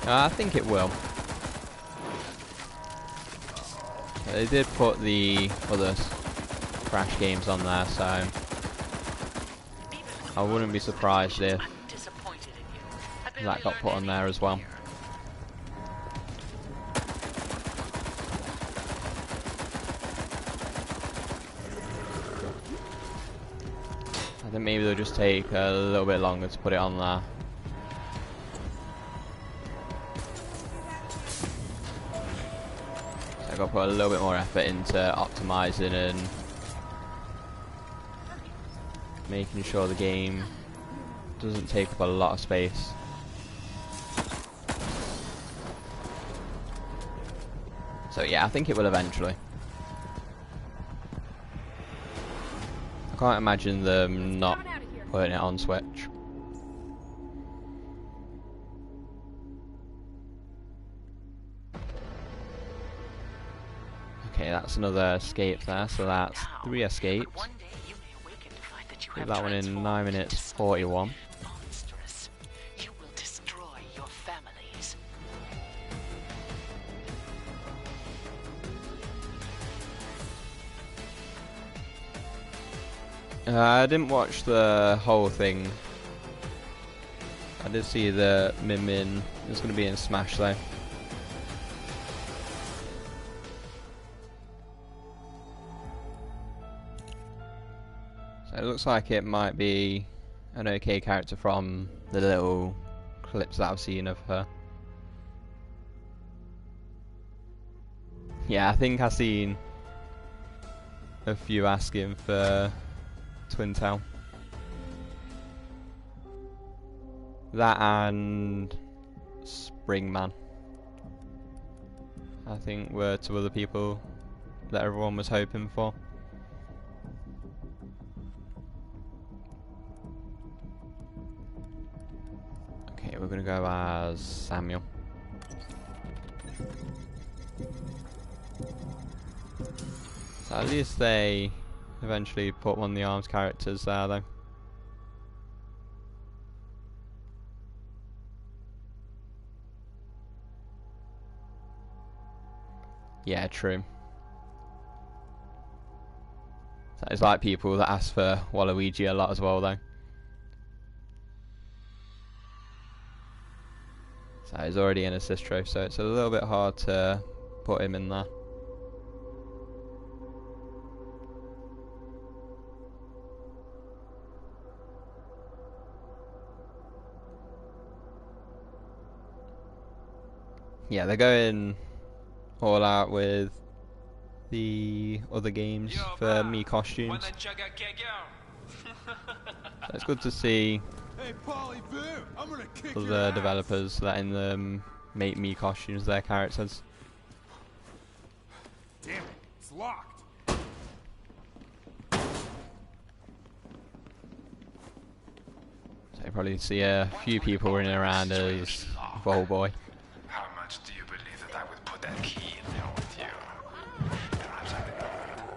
I think it will. They did put the other Crash games on there, so I wouldn't be surprised if that got put on there as well. I think maybe they'll just take a little bit longer to put it on there. So I've got to put a little bit more effort into optimizing and making sure the game doesn't take up a lot of space. So yeah, I think it will eventually. I can't imagine them not putting it on Switch. Okay, that's another escape there, so that's 3 escapes. Did that one in 9 minutes 41. Monstrous. You will destroy your families. I didn't watch the whole thing. I did see that Min Min is going to be in Smash though. So it looks like it might be an okay character from the little clips that I've seen of her. Yeah, I think I've seen a few asking for Twintelle. That and Springman, I think, were two other people that everyone was hoping for. Okay, we're gonna go as Samuel. So So at least they eventually put one of the ARMS characters there though. Yeah, true. So it's like people that ask for Waluigi a lot as well though. So he's already in a Sistro, so it's a little bit hard to put him in there. Yeah, they're going all out with the other games for Mii costumes. So it's good to see other developers letting them make Mii costumes their characters. Damn it, it's locked. So you probably see a few people running around as Ball Boy. How much do you believe that I would put that key in there with you?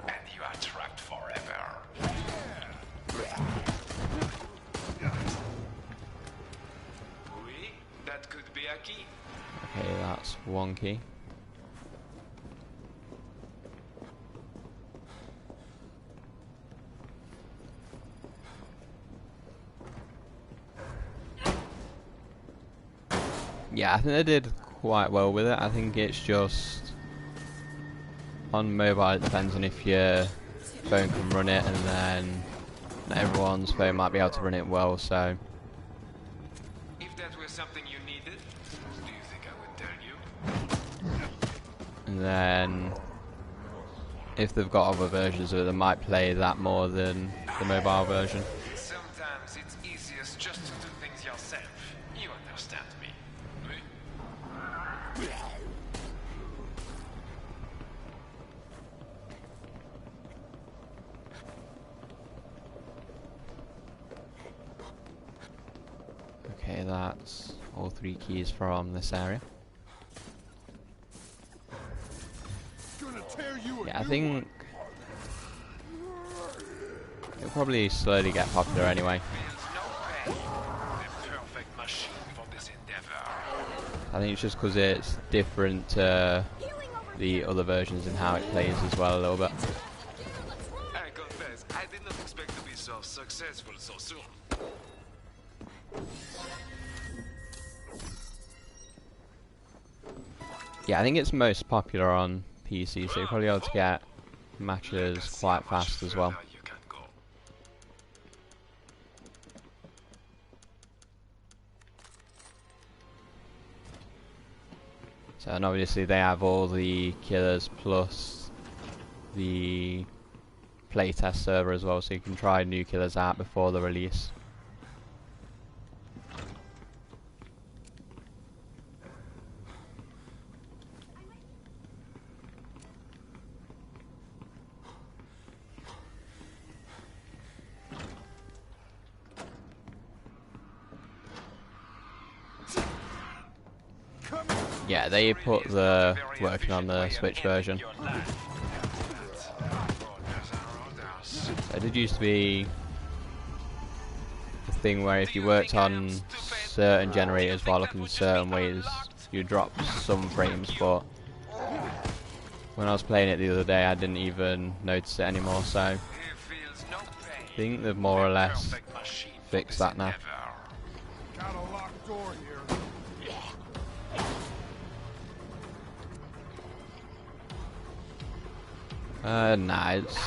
And you are trapped forever. Oui, that could be a key. Okay, that's one key. Yeah, I think they did quite well with it. I think it's just on mobile it depends on if your phone can run it, and then not everyone's phone might be able to run it well, so If that were something you needed, do you think I would tell you? and then if they've got other versions of it, they might play that more than the mobile version. Sometimes it's easiest just to do things yourself. You understand me. Oui? Okay, that's all 3 keys from this area. Yeah, I think it'll probably slowly get popular anyway. The perfect machine for this endeavor. I think it's just because it's different to the other versions and how it plays as well a little bit. I confess, I did not expect to be so successful so soon. Yeah, I think it's most popular on PC, so you're probably able to get matches quite fast as well. You can go. So, and obviously they have all the killers plus the playtest server as well, so you can try new killers out before the release. Yeah, they put the working on the Switch version. It did used to be a thing where if you worked on certain generators while looking certain ways, you drop some frames, but when I was playing it the other day I didn't even notice it anymore, so I think they've more or less fixed that now. Got a locked door here. Nah, it's,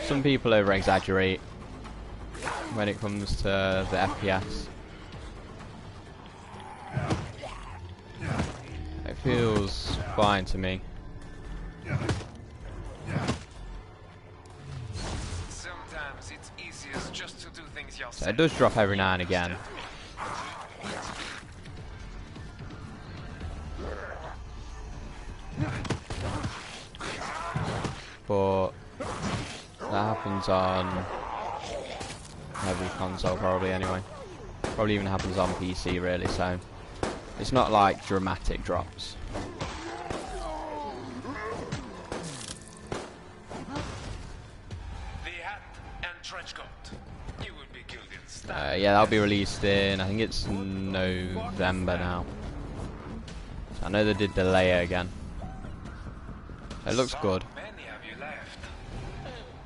some people over exaggerate when it comes to the FPS. It feels fine to me. Sometimes it's easiest just to do things yourself. So it does drop every now and again. But that happens on every console probably anyway. Probably even happens on PC really, so it's not like dramatic drops. Yeah, that'll be released in, I think it's November now. So I know they did delay it again. So it looks good. Many of you left.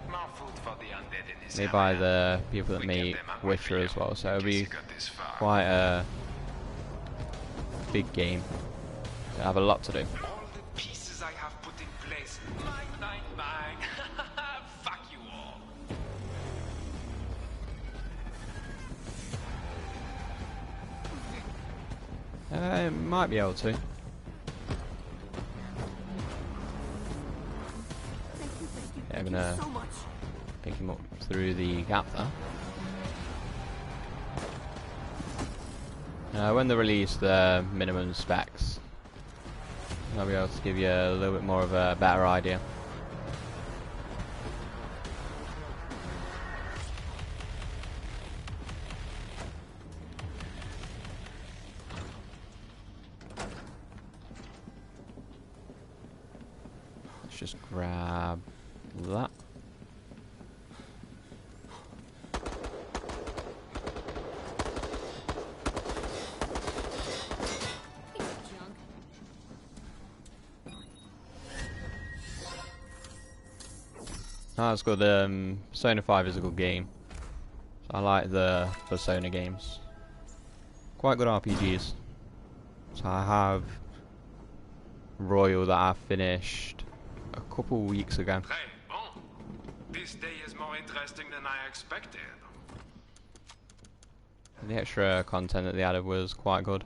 More food for the undead in this Made by area. the people that We make kept them hungry Witcher for as you, well, so in it'll case be you got this far. quite a big game. They have a lot to do. All the pieces I have put in place. Mine. Fuck you all. Might be able to. Thank you, Yeah, I'm thank gonna you so much. pick him up through the gap there. When they release the minimum specs, I'll be able to give you a little bit more of a better idea. Let's just grab that. Junk. Oh, that's good. Persona 5 is a good game. So I like the Persona games. Quite good RPGs. So I have Royal that I finished a couple weeks ago. Hey, bon. This day is more interesting than I expected. The extra content that they added was quite good.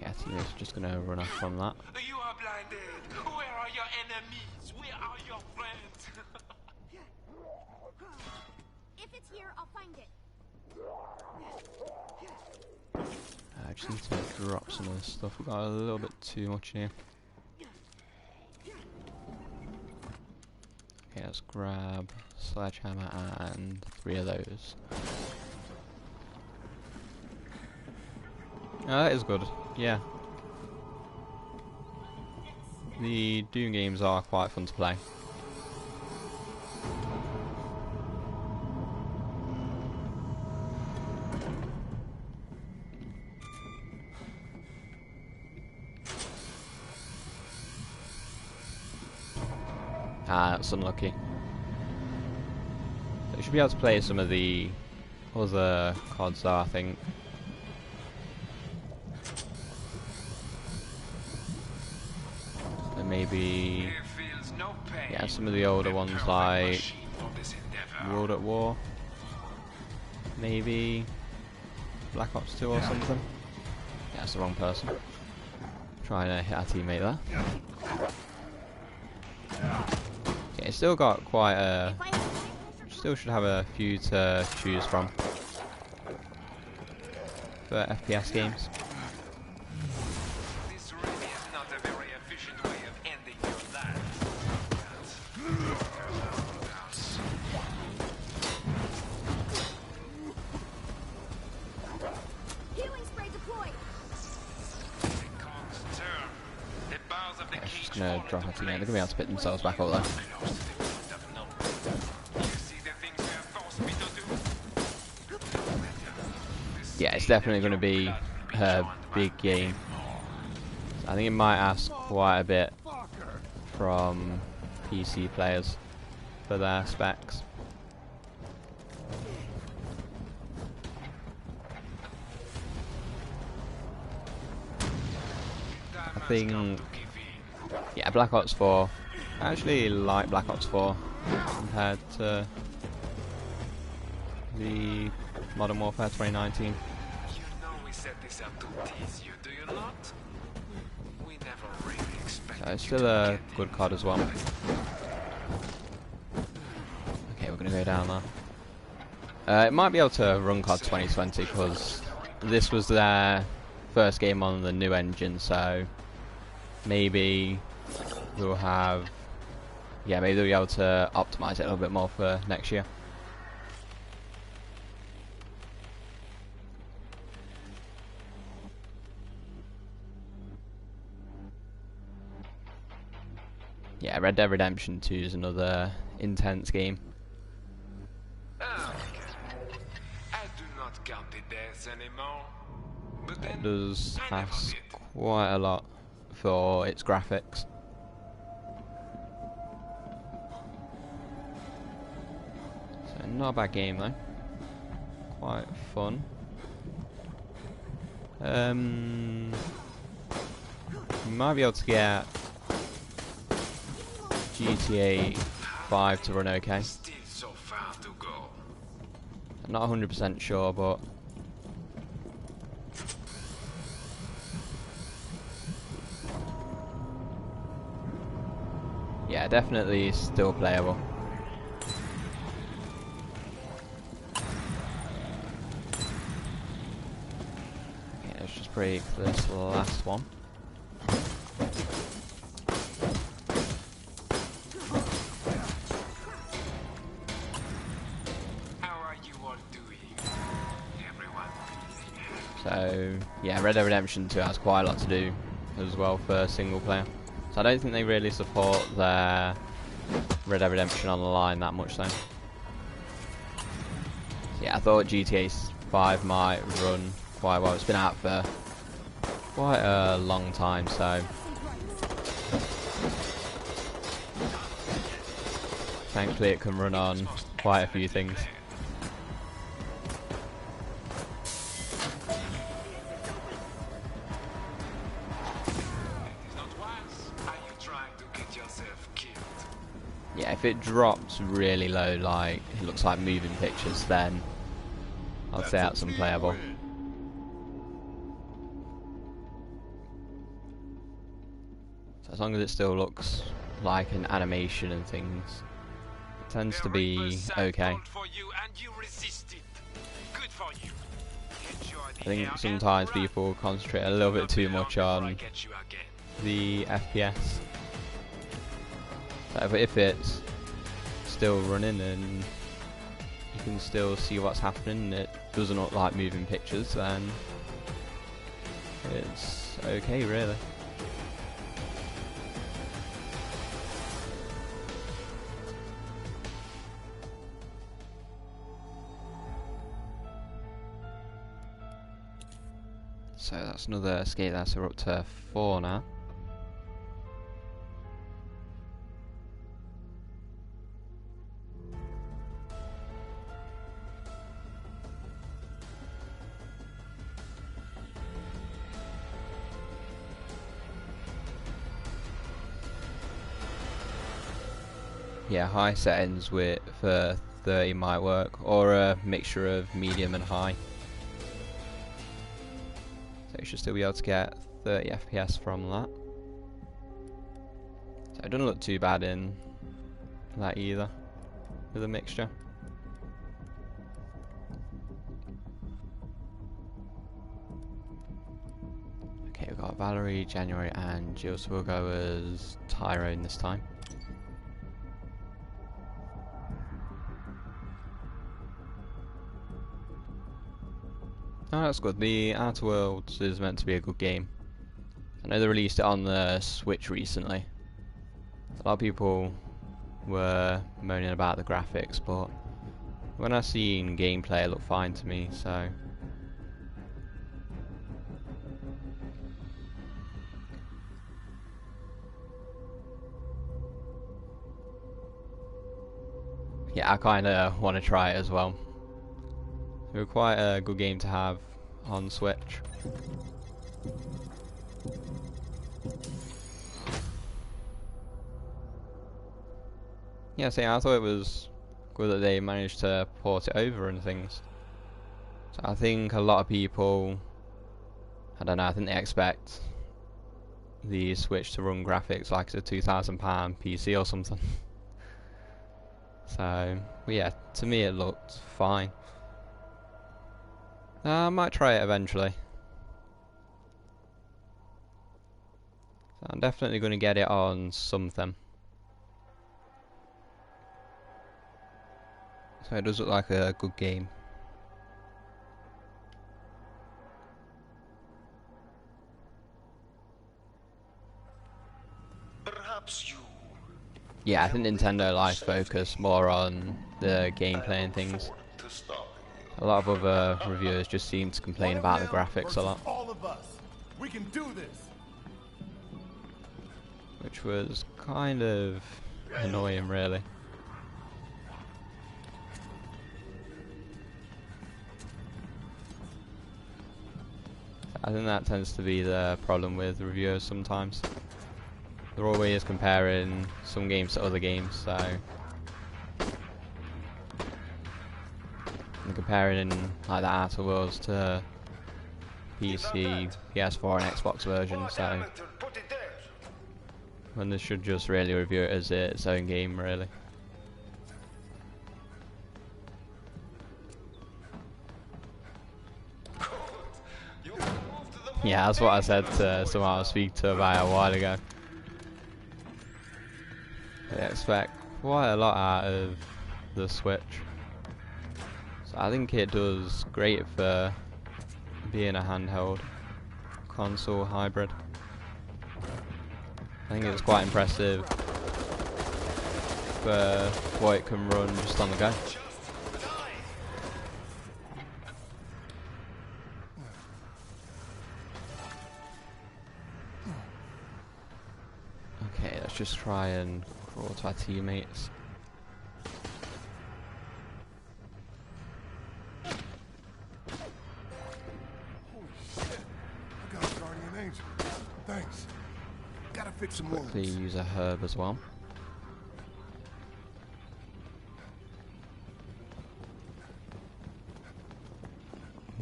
Yeah, teammates are just gonna run off from that. You are blinded. Where are your enemies? Where are your friends? If it's here, I'll find it. I just need to drop some of this stuff. We've got a little bit too much here. Okay, let's grab sledgehammer and 3 of those. Oh, that is good. Yeah. The Doom games are quite fun to play. Ah, that's unlucky. So you should be able to play some of the other CODs though, I think. So maybe, It feels no pain. yeah, some of the older The ones perfect like machine for this endeavor. World at War. Maybe Black Ops 2 or something. Yeah, that's the wrong person. Trying to hit our teammate there. Okay, it's still got quite a... If I have time, Still should have a few to choose from for FPS games. This really is not a very efficient way of ending your life. healing spray deployed. Cogs turn. The bars of the Yeah, it's cage just gonna fall drop into it again. They're gonna be place. able to pick themselves back up there. Close to the point of no return. You see the things you have forced me to do? This Yeah, it's speed definitely of going to your be blood will be a drawn big back game. more. I think it might ask quite a bit Fucker. from PC players for their specs. Time has think- come to give in. Yeah, Black Ops 4. I actually like Black Ops 4 compared to the Modern Warfare 2019. You know we set this up to tease you, do you not? We never really expected So it's you still to a get good in. COD as well. Okay, we're gonna go down there. It might be able to run COD 2020 because this was their first game on the new engine, so maybe we'll have, yeah, maybe they'll be able to optimize it a little bit more for next year. yeah, Red Dead Redemption 2 is another intense game. Okay. I do not count the deaths anymore. But then It does I never ask did. quite a lot for its graphics. So not a bad game though. Quite fun. You might be able to get GTA 5 to run okay. Still so far to go. I'm not 100% sure, but yeah, definitely still playable. Okay, let's just break this last one. How are you all doing, everyone? So yeah, Red Dead Redemption 2 has quite a lot to do as well for single player. So I don't think they really support their Red Dead Redemption Online that much though. So yeah, I thought GTA 5 might run quite well. It's been out for quite a long time, so thankfully it can run on quite a few things. It's not once. Are you trying to get yourself killed? Yeah, if it drops really low, like it looks like moving pictures, then I'd say that's unplayable. So as long as it still looks like an animation and things, it tends to The be Reaper's okay. called for you and you resisted. Good for you. Enjoy the I think air sometimes and run. people concentrate a little bit Not too be long much before I on get you again. the FPS. But if it's still running and you can still see what's happening and it doesn't look like moving pictures, then it's okay really. So that's another escape there, so we're up to 4 now. Yeah, high settings with for 30 might work, or a mixture of medium and high. So you should still be able to get 30 FPS from that. So it doesn't look too bad in that either, with a mixture. Okay, we've got Valerie, January and Jill, so we'll go as Tyrone this time. Oh, that's good. The Outer Worlds is meant to be a good game. I know they released it on the Switch recently. A lot of people were moaning about the graphics, but when I seen gameplay it looked fine to me, so yeah, I kinda wanna try it as well. It was quite a good game to have on Switch. Yeah, see, I thought it was good that they managed to port it over and things. So I think a lot of people, I don't know, I think they expect the Switch to run graphics like it's a £2,000 PC or something. So, well, yeah, to me it looked fine. I might try it eventually. So I'm definitely going to get it on something. So it does look like a good game. Perhaps you Yeah, I think Nintendo Life focus more on the gameplay and things. A lot of other reviewers just seem to complain about the graphics a lot. All of us. We can do this. Which was kind of annoying, really. I think that tends to be the problem with reviewers sometimes. They're always comparing some games to other games, so... And comparing like the Outer Worlds to PC, PS4 and Xbox version, so... When they should just really review it as its own game, really. Yeah, that's what I said to someone I was speaking to about a while ago. I expect quite a lot out of the Switch. So I think it does great for being a handheld console hybrid. I think it's quite impressive for what it can run just on the go. Okay, let's just try and crawl to our teammates. Holy shit. I got a guardian angel. Thanks. Gotta fix some wounds. Quickly use a herb as well.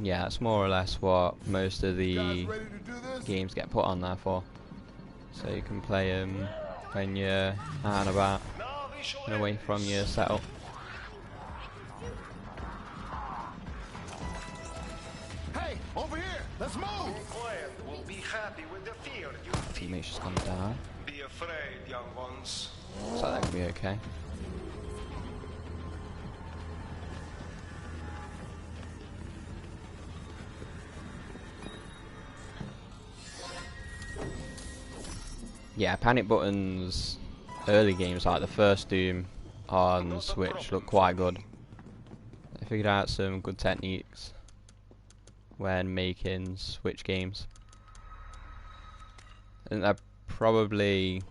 Yeah, that's more or less what most of the games get put on there for. So you can play them when you're out and about and away from your setup. Hey, over here! Let's move! Quiet will be happy with the fear you feel. Teammate's just gone down. Be afraid, young ones. So that could be okay. Yeah, Panic Button's early games, like the first Doom on Switch, look quite good. They figured out some good techniques when making Switch games. I think they're probably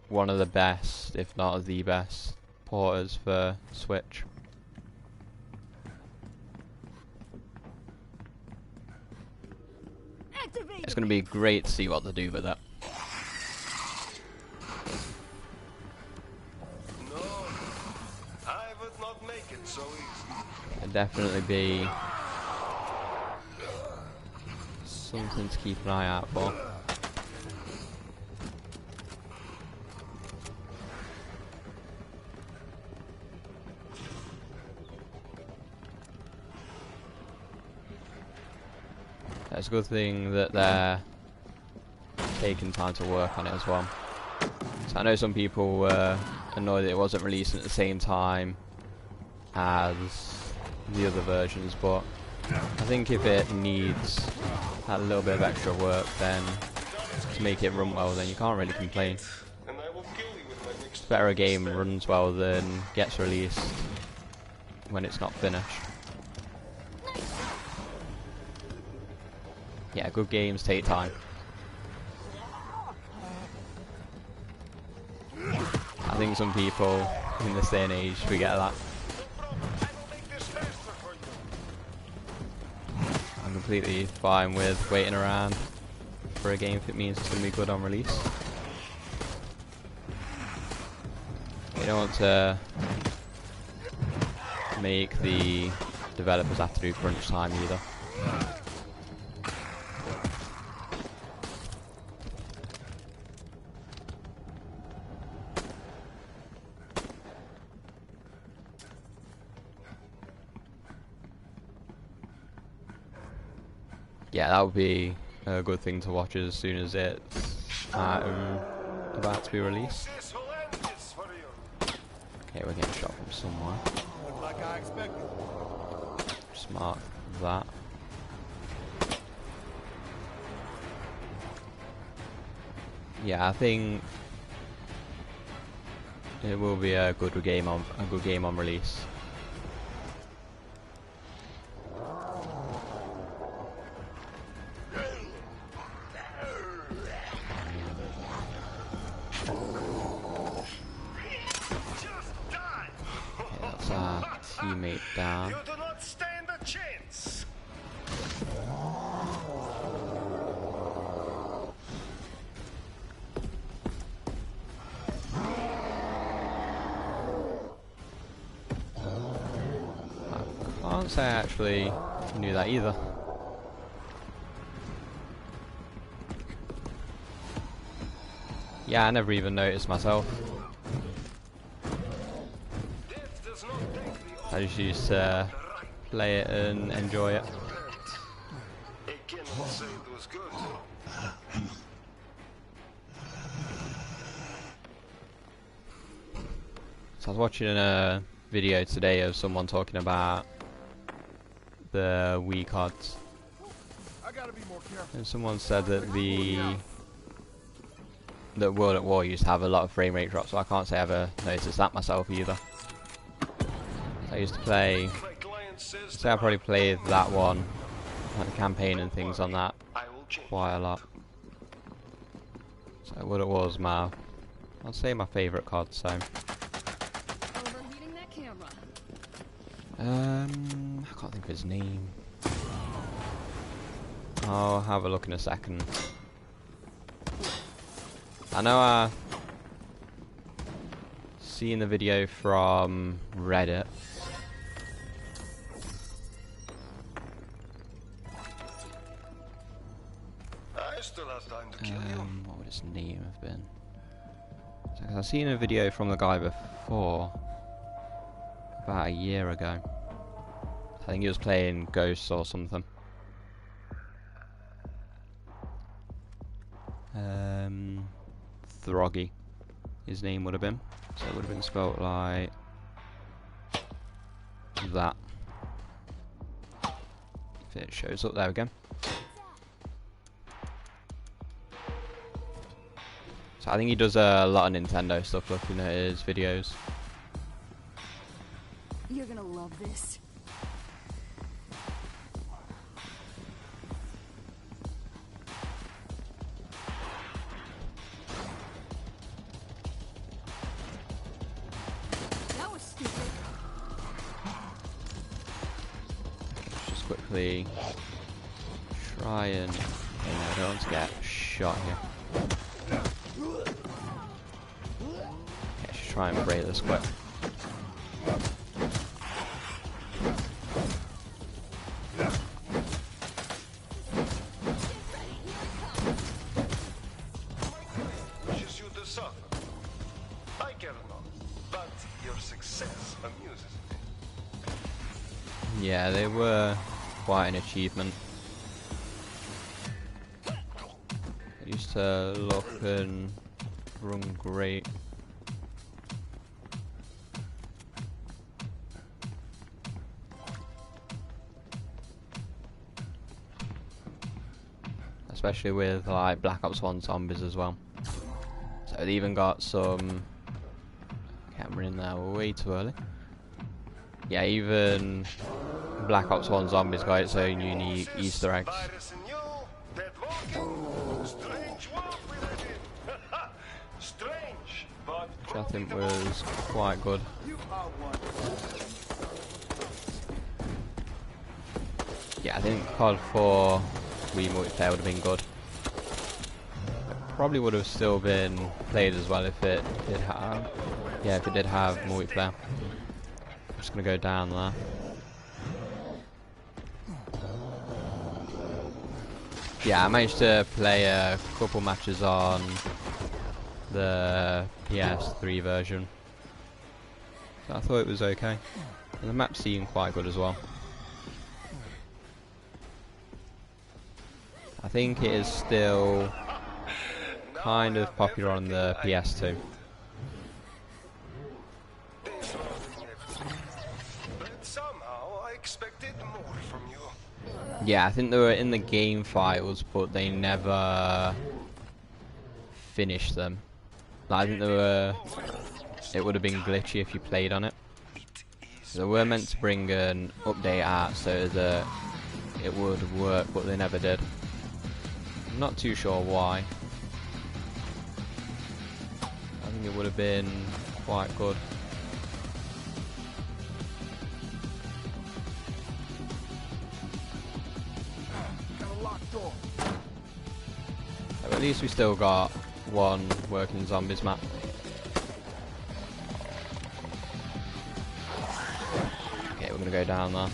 one of the best, if not the best, porters for Switch. It's going to be great to see what they do with that. No, I would not make it so easy. It'd definitely be something to keep an eye out for. It's a good thing that they're taking time to work on it as well. So I know some people were annoyed that it wasn't released at the same time as the other versions, but I think if it needs a little bit of extra work then to make it run well, then you can't really complain. And I will kill you with my next It's better a game runs well than gets released when it's not finished. Yeah, good games take time. I think some people in this day and age forget that. I'm completely fine with waiting around for a game if it means it's going to be good on release. You don't want to make the developers have to do crunch time either. Yeah, that would be a good thing to watch as soon as it's about to be released. Okay, we're getting shot from somewhere. Like I expected. Just mark that. Yeah, I think it will be a good game on release. That's our teammate down. You do not stand a chance. I can't say I actually knew that either. Yeah, I never even noticed myself. I just used to play it and enjoy it. So I was watching a video today of someone talking about the Wii cards, and someone said that that World at War used to have a lot of frame rate drops, so I can't say I ever noticed that myself either. I used to play, say I probably played that one, like the campaign and things on that, quite a lot. So World at War was I'd say my favourite COD, so. Overheating that camera. I can't think of his name. I'll have a look in a second. I know I seen the video from Reddit. I still have time to kill you. What would his name have been? So, 'cause I've seen a video from the guy before, about a year ago. I think he was playing Ghosts or something. Throggy, his name would have been. So it would have been spelt like that. If it shows up, there we go. So I think he does a lot of Nintendo stuff, looking at his videos. You're gonna love this. That was stupid. Let's just quickly try and, you know, I don't want to get shot here. Yeah, just try and break this quick. Wishes you to suffer. I care not, but your success amuses me. Yeah, they were quite an achievement. They used to look and run great. Especially with like Black Ops 1 zombies as well. So they even got some camera in there way too early. Yeah, even Black Ops 1 zombies got its own unique Easter eggs. Which I think was quite good. Yeah, I think COD 4 Wii multiplayer would have been good. It probably would have still been played as well if it did have, yeah, if it did have multiplayer. I'm just gonna go down there. Yeah, I managed to play a couple matches on the PS3 version. So I thought it was okay. And the map seemed quite good as well. I think it is still kind of popular on the PS2. Somehow I expected more from you. Yeah, I think they were in the game files, but they never finished them. Like, I think they were it would have been glitchy if you played on it. They were meant to bring an update out so that it would work, but they never did. I'm not too sure why. I think it would have been quite good. Got a locked door. So at least we still got one working zombies map. Okay, we're gonna go down there.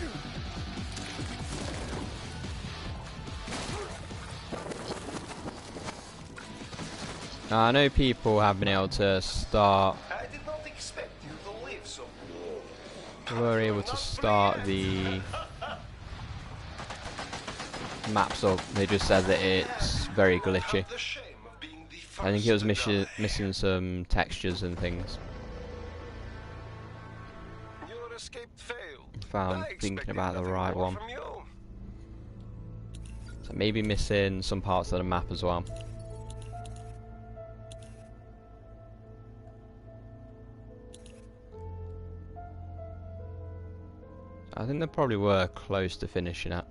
Now, I know people have been able to start. I did not expect you to live so. We were able to start the maps up. They just said that it's very glitchy. The shame of being the I think it was first to die. missing some textures and things. Your escape failed. If I'm I thinking expected about the nothing right more one. from you. So maybe missing some parts of the map as well. I think they probably were close to finishing it.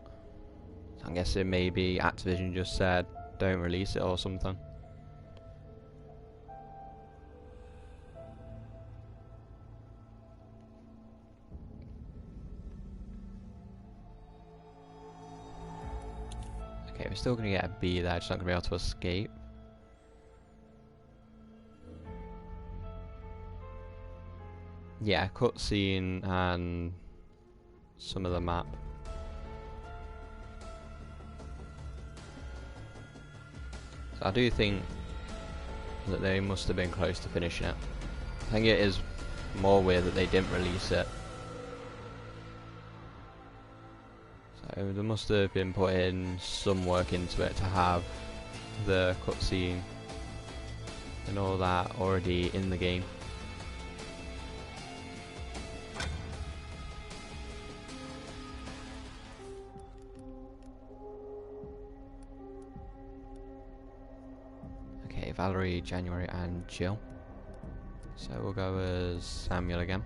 I'm guessing maybe Activision just said don't release it or something. Okay, we're still gonna get a B there, just not gonna be able to escape. Yeah, cutscene and some of the map. So I do think that they must have been close to finishing it. I think it is more weird that they didn't release it. So they must have been putting some work into it to have the cutscene and all that already in the game. Okay, Valerie, January and Jill. So we'll go as Samuel again.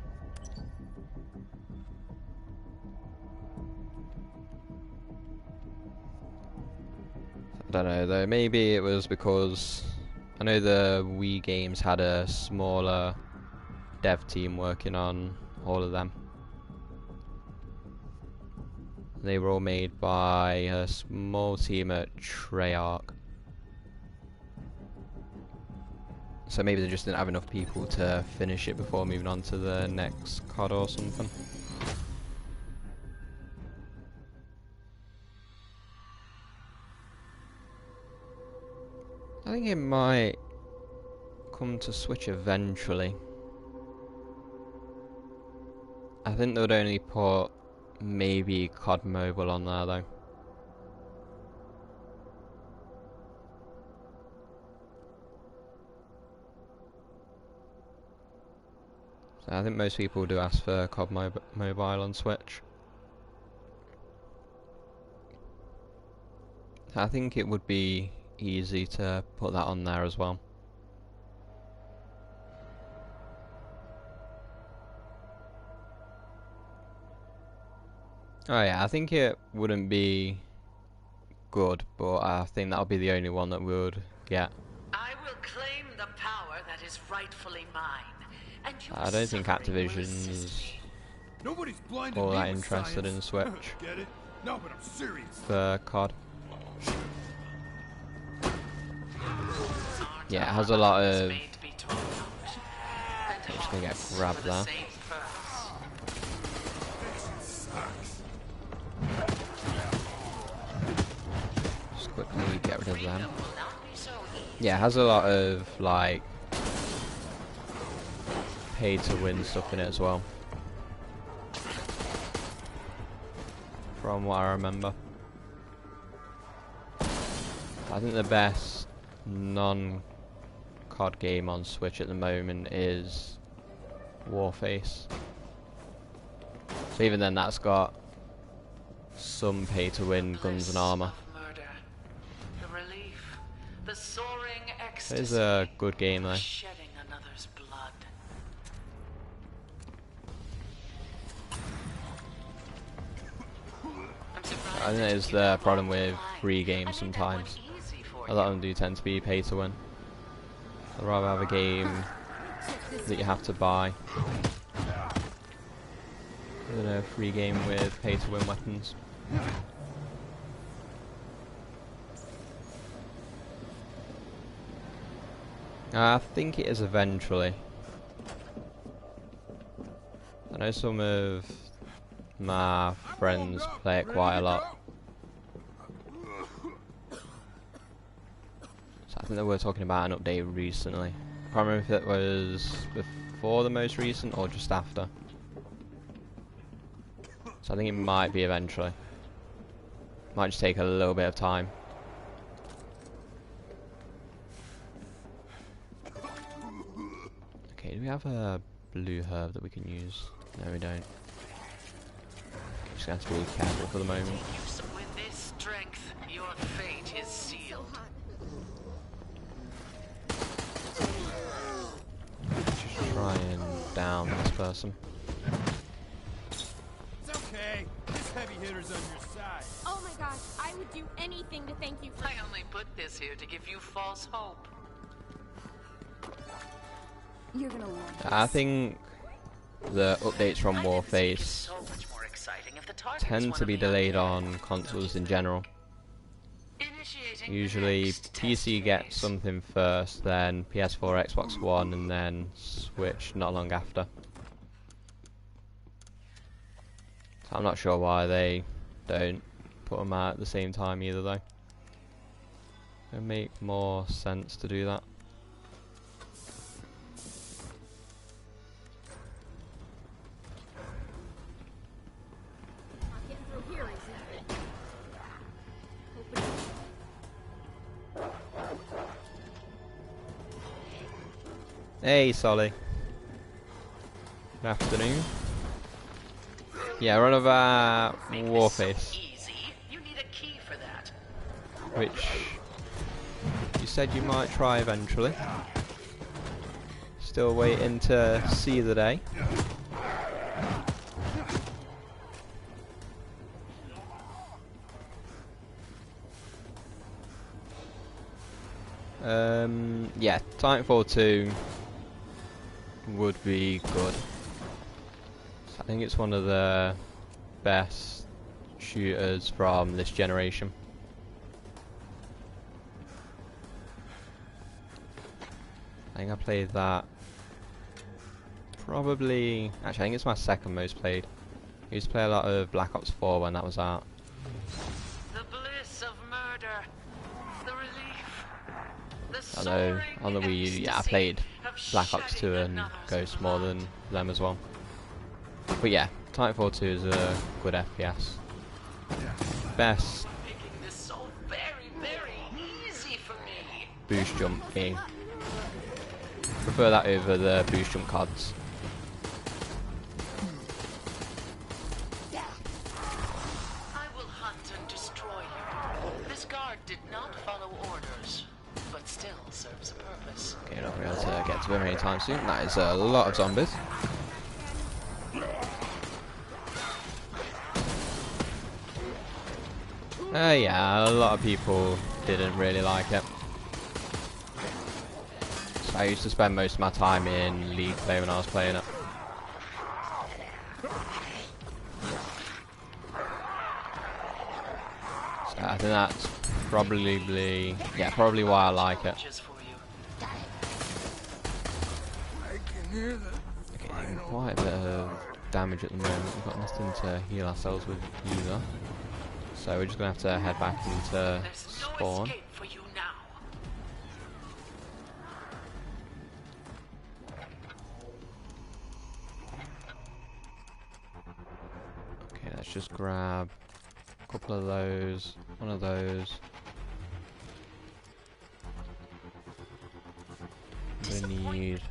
I don't know though, maybe it was because I know the Wii games had a smaller dev team working on all of them. They were all made by a small team at Treyarch. So maybe they just didn't have enough people to finish it before moving on to the next COD or something. I think it might come to Switch eventually. I think they would only put maybe COD Mobile on there though. So I think most people do ask for COD Mobile on Switch. I think it would be easy to put that on there as well. Oh yeah, I think it wouldn't be good, but I think that'll be the only one that we would get. I will claim the power that is rightfully mine. And I don't think Activision's Nobody's blind to all me that with interested in science. Switch Get it? No, but I'm serious. for COD. Yeah, it has a lot of... I'm just gonna get grabbed there. Just quickly get rid of them. Yeah, it has a lot of like pay to win stuff in it as well, from what I remember. I think the best non-COD game on Switch at the moment is Warface. So even then, that's got some pay to win guns and armor. The soaring It is ecstasy, a good game though. shedding another's blood. I think that is the problem with free games sometimes. A lot of them do tend to be pay to win. I'd rather have a game that you have to buy than a free game with pay to win weapons. I think it is eventually. I know some of my friends play it quite a lot. So I think they were talking about an update recently. I can't remember if it was before the most recent or just after. So I think it might be eventually. Might just take a little bit of time. Okay, do we have a blue herb that we can use? No, we don't. Just gonna have to be careful for the moment. With this strength, your fate is sealed. Just try and down this person. It's okay. This heavy hitter's on your side. Oh my gosh, I would do anything to thank you for. I only put this here to give you false hope. You're gonna love this. I think the updates from Warface tend to be delayed on consoles in general. Usually PC gets something first, then PS4, Xbox One, and then Switch not long after. So I'm not sure why they don't put them out at the same time either though. It would make more sense to do that. Hey, Solly. Good afternoon. Yeah, we're on about Warface. You need a key for that. Which you said you might try eventually. Still waiting to see the day. Yeah, Titanfall 2 would be good. I think it's one of the best shooters from this generation. I think I played that probably, actually I think it's my second most played. I used to play a lot of Black Ops 4 when that was out. The bliss of murder. The relief. The Although on the Wii U, yeah, I played Black Ops 2 and Ghost more than them as well. But yeah, Titanfall 2 is a good FPS. Best making this so very, very easy for me. boost jump game. Prefer that over the boost jump CODs. I will hunt and destroy you. This guard did not follow orders, but still serves a purpose. Okay, not going to be able to get to them anytime soon. That is a lot of zombies. Yeah, a lot of people didn't really like it. So I used to spend most of my time in League play when I was playing it. So I think that's probably, yeah, probably why I like it. Okay, doing quite a bit of damage at the moment. We've got nothing to heal ourselves with either. So we're just going to have to head back into spawn. Okay, let's just grab a couple of those, one of those. I'm going to need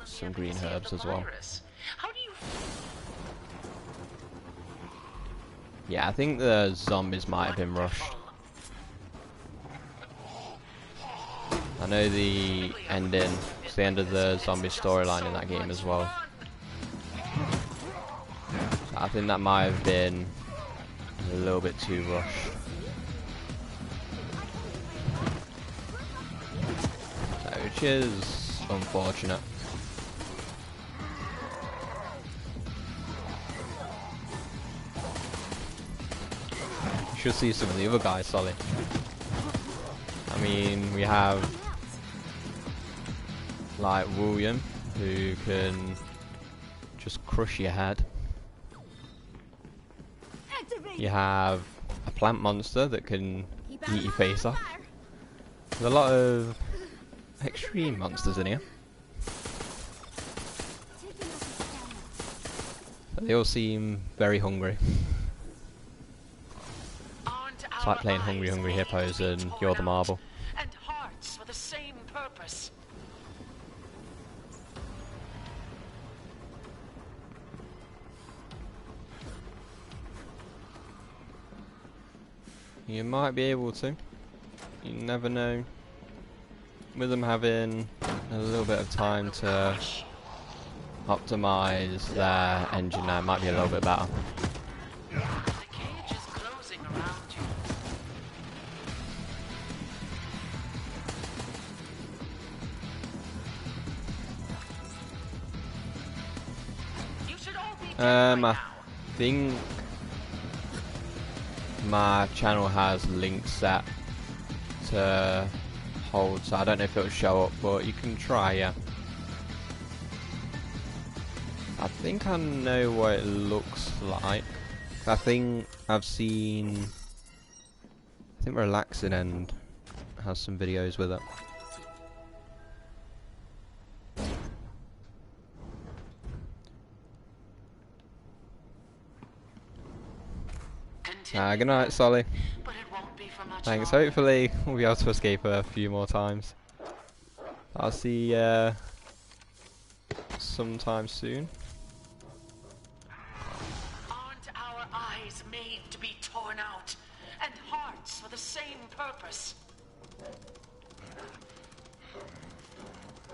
some green herbs as well. Yeah, I think the zombies might have been rushed. I know the ending, it's the end of the zombie storyline in that game as well. So I think that might have been a little bit too rushed. So, which is unfortunate. You should see some of the other guys, Solly. I mean, we have like William, who can just crush your head. You have a plant monster that can eat your face off. There's a lot of extreme monsters in here. But they all seem very hungry. It's like playing Hungry Hungry Hippos and you're the marble. And hearts for the same purpose. You might be able to. You never know. With them having a little bit of time to optimize their engine now, it might be a little bit better. The cage is closing around you. You should all be dead by now. I think my channel has links set to hold, so I don't know if it'll show up, but you can try, yeah. I think I know what it looks like. I think I've seen, I think Relaxing End has some videos with it. Good night, Solly. But it won't be for much Thanks. longer. Hopefully we'll be able to escape a few more times. I'll see you sometime soon. Aren't our eyes made to be torn out, and hearts for the same purpose?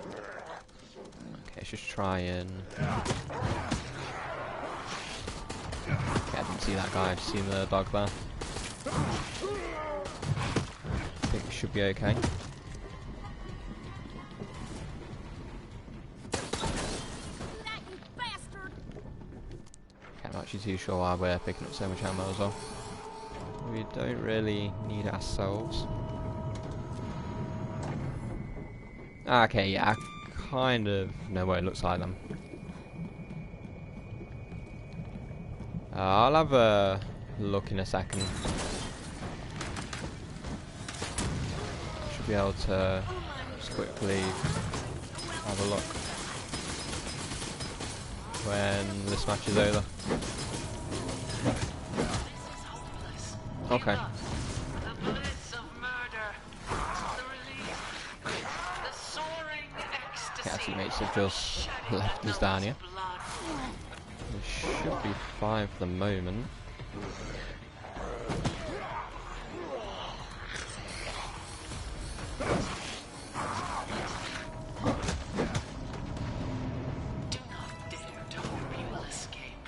Okay, let's just try and... Okay, I didn't see that guy, I just seen the dog there. I think we should be okay. Okay, I'm actually too sure why we're picking up so much ammo as well. We don't really need ourselves. Okay, yeah, I kind of know what it looks like then. I'll have a look in a second. Should be able to just quickly have a look when this match is over. Okay. The bliss of murder, the relief, the soaring ecstasy. Yeah, teammates have just left us down here. We should be fine for the moment. Do not dare to hope you will escape.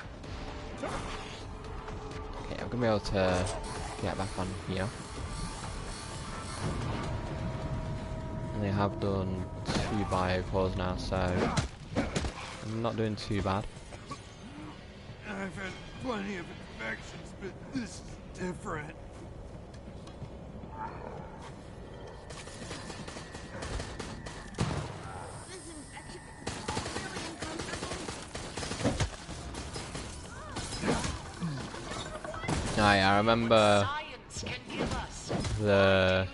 Okay, I'm gonna be able to get back on here. And they have done 2 biocores now, so I'm not doing too bad. I've had plenty of infections, but this is different. This infection is really uncomfortable. I remember Science can give us. the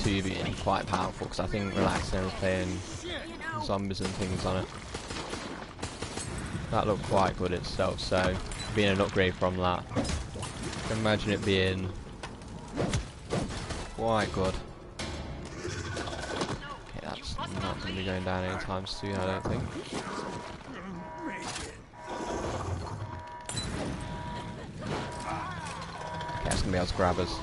2 being quite powerful, because I think Relaxing was playing zombies and things on it. That looked quite good itself, so being an upgrade from that, I can imagine it being quite good. Okay, that's not going to be going down anytime soon, I don't think. Okay, it's going to be able to grab us.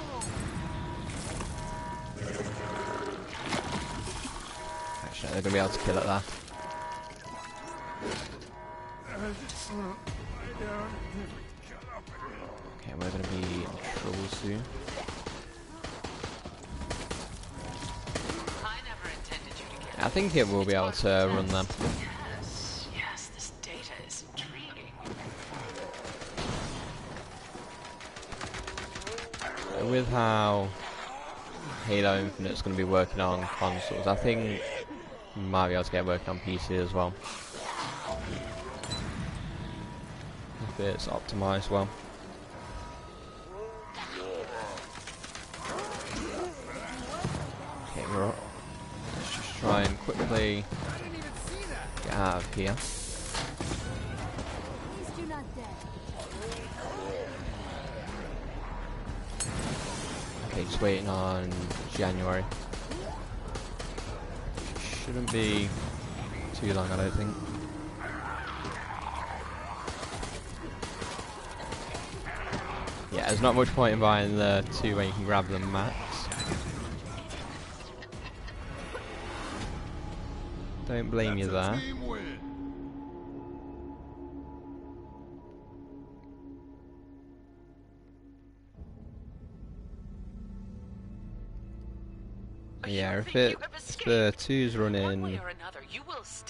Actually, they're going to be able to kill it there. I just want to lie down and never get Okay, we're gonna be in trouble soon. I never intended you to get I think it will be able to run them. Yes, yes, this data is intriguing. With how Halo Infinite's going to be working on consoles, I think we might be able to get working on PC as well. If it's optimised well. Okay, let's just try and quickly get out of here. Please do not dead. Okay, just waiting on January. Shouldn't be too long, I don't think. Yeah, there's not much point in buying the 2 when you can grab them max. Don't blame you there. Yeah, if the 2's running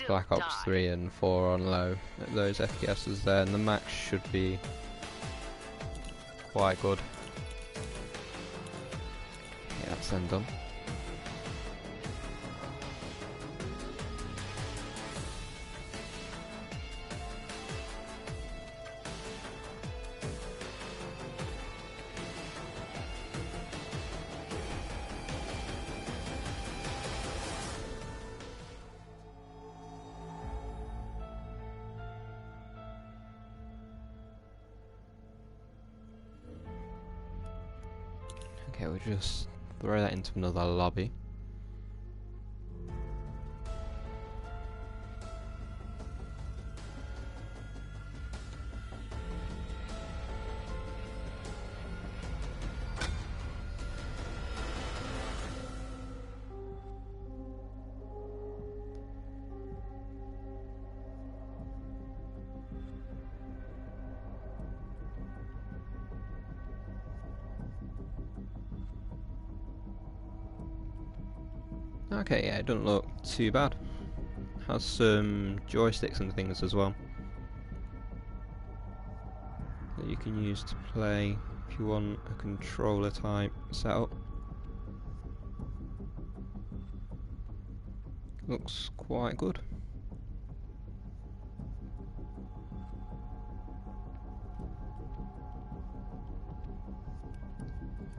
Black Ops 3 and 4 on low at those FPSs there, and the max should be quite good. Yeah, that's then done. Okay, we'll just throw that into another lobby. Okay, yeah, it doesn't look too bad. Has some joysticks and things as well that you can use to play if you want a controller type setup. Looks quite good.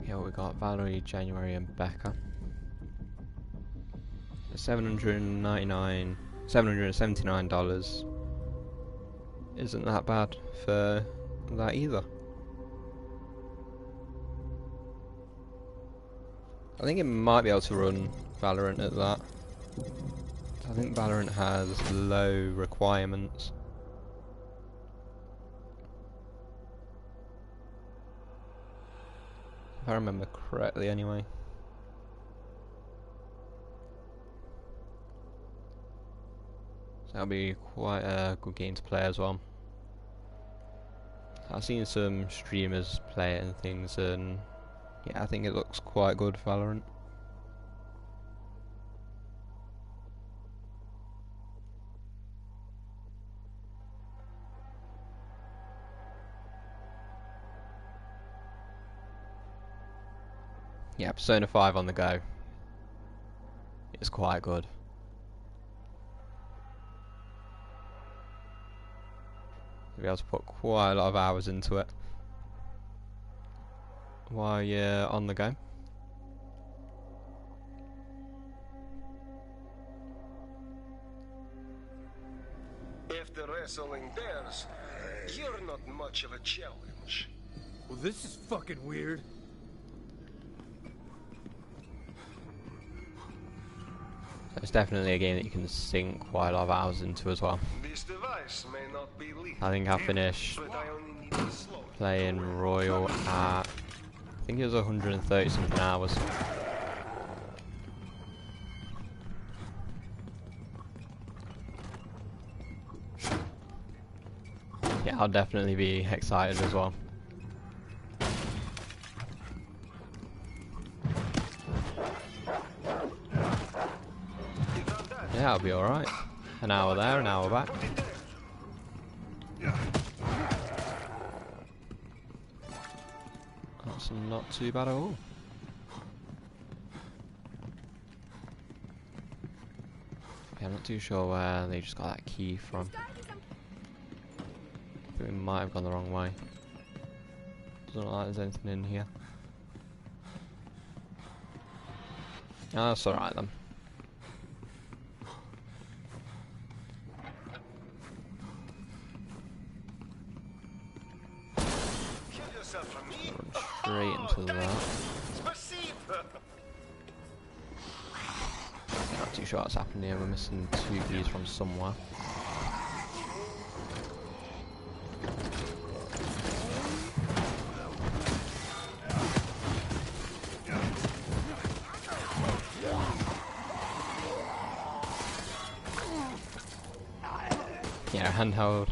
Yeah, we got Valerie, January and Becca. $779 isn't that bad for that either. I think it might be able to run Valorant at that. I think Valorant has low requirements. If I remember correctly anyway. That'll be quite a good game to play as well. I've seen some streamers play it and things, and yeah, I think it looks quite good, Valorant. Yeah, Persona 5 on the go. It's quite good. You'll be able to put quite a lot of hours into it while you're on the go. If the wrestling dares, you're not much of a challenge. Well, this is fucking weird. It's definitely a game that you can sink quite a lot of hours into as well. This device may not be lethal, I think I finished but I only need to slow it. playing Royal at, I think it was 130 something hours. Yeah, I'll definitely be excited as well. Yeah, I'll be alright. An hour there, an hour back. That's not too bad at all. Yeah, I'm not too sure where they just got that key from. I think we might have gone the wrong way. Doesn't look like there's anything in here. Oh, that's alright then. Run straight into that. Not too sure what's happened here. We're missing 2 keys from somewhere. Yeah, handheld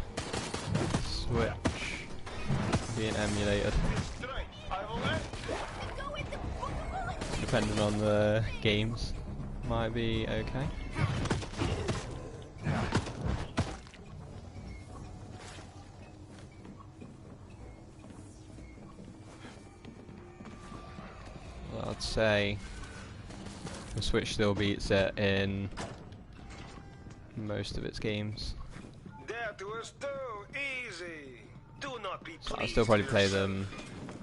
Switch being emulated. Depending on the games, might be okay. Well, I'd say the Switch still beats it in most of its games. That was too easy. Do not be So I'll still probably play them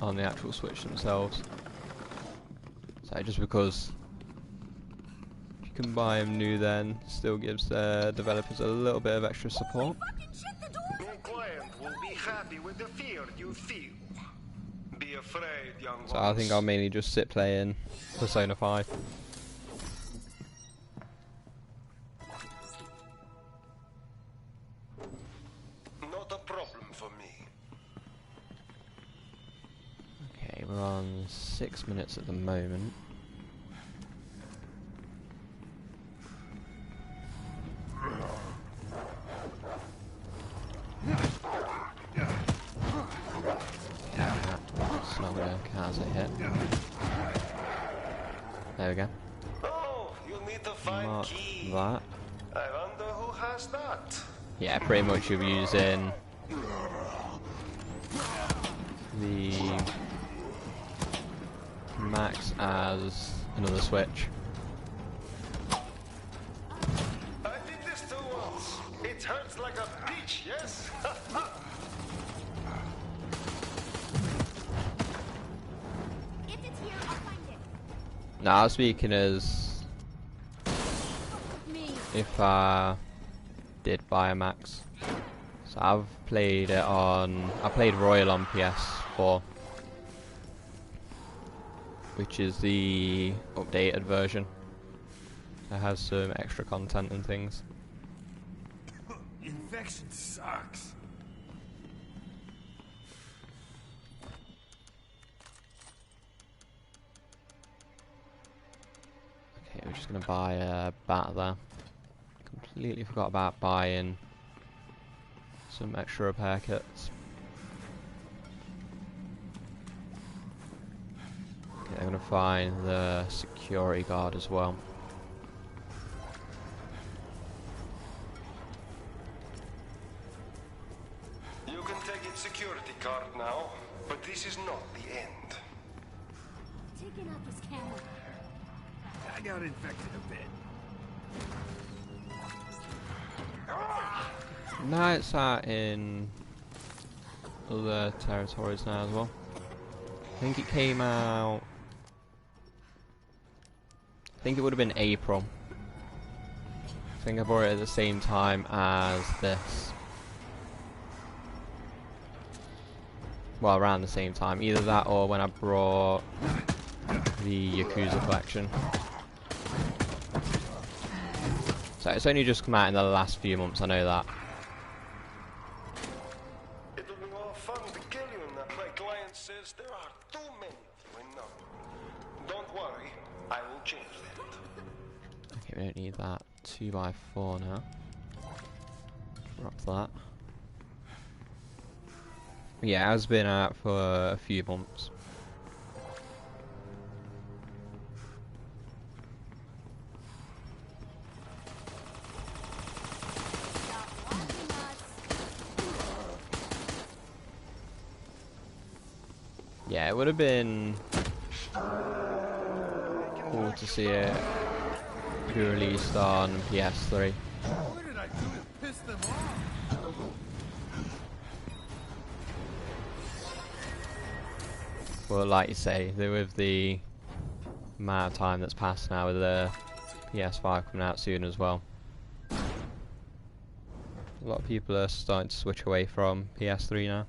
on the actual Switch themselves. So just because if you can buy them new, then still gives the developers a little bit of extra support. Your client will be happy with the fear you feel. Be afraid, young So I think I'll mainly just sit playing Persona 5. Not a problem for me. Okay, we're on 6 minutes at the moment. It's not going to count as a hit. There we go. Oh, you need to find Mark key. that. I wonder who has that. Yeah, pretty much you're using the Max as another Switch. I did this too once. It hurts like a peach, yes? If it's here, I'll find it. Now, I was speaking as if I did buy a Max. So I've played it on. I played Royal on PS4, which is the updated version. It has some extra content and things. Infection sucks. Okay, we're just gonna buy a bat there. Completely forgot about buying some extra repair kits. Okay, I'm gonna find the security guard as well. You can take its security card now, but this is not the end. Taking out this camera. I got infected a bit. No, it's out in other territories now as well. I think it came out. I think it would have been April. I think I bought it at the same time as this. Well, around the same time. Either that or when I brought the Yakuza collection. So it's only just come out in the last few months, I know that. It'll be more fun to kill you now. My client says there are too many of you, and no. Don't worry, I will change that. Okay, we don't need that 2x4 now. Drop that. Yeah, it has been out for a few months. Yeah, it would have been cool to see it be released on PS3. What did I do to piss them off? Well, like you say, with the amount of time that's passed now with the PS5 coming out soon as well, a lot of people are starting to switch away from PS3 now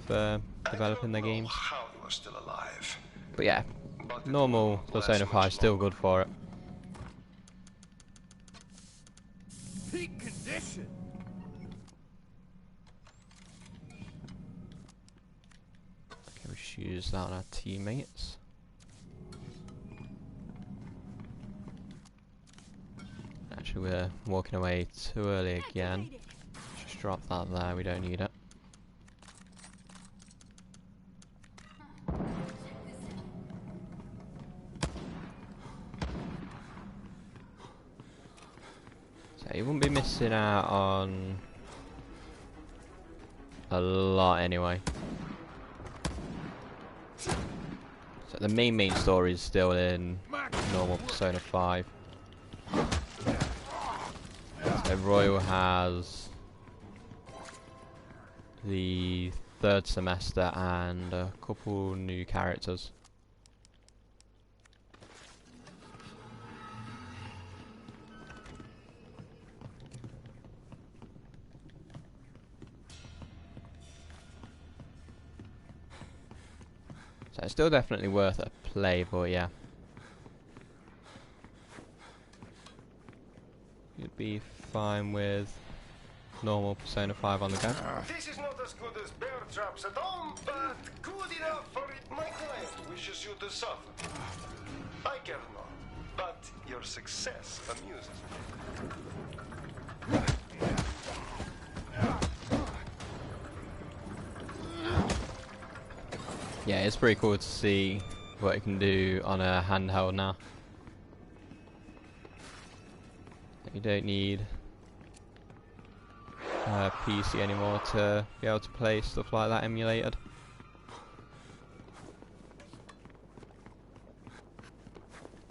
for developing their games. How you are still alive. But yeah, normal Persona 5 is still good for it. Peak condition. Okay, we should use that on our teammates. Actually, we're walking away too early again. Just drop that there, we don't need it. So you wouldn't be missing out on a lot anyway. So the main story is still in normal Persona 5. So Royal has the third semester and a couple new characters. So it's still definitely worth a play, but yeah. You'd be fine with normal Persona 5 on the go. This is not as good as bear traps at home, but good enough for it. My client wishes you to suffer. I care not, but your success amuses me. Yeah, it's pretty cool to see what you can do on a handheld now. You don't need a PC anymore to be able to play stuff like that emulated.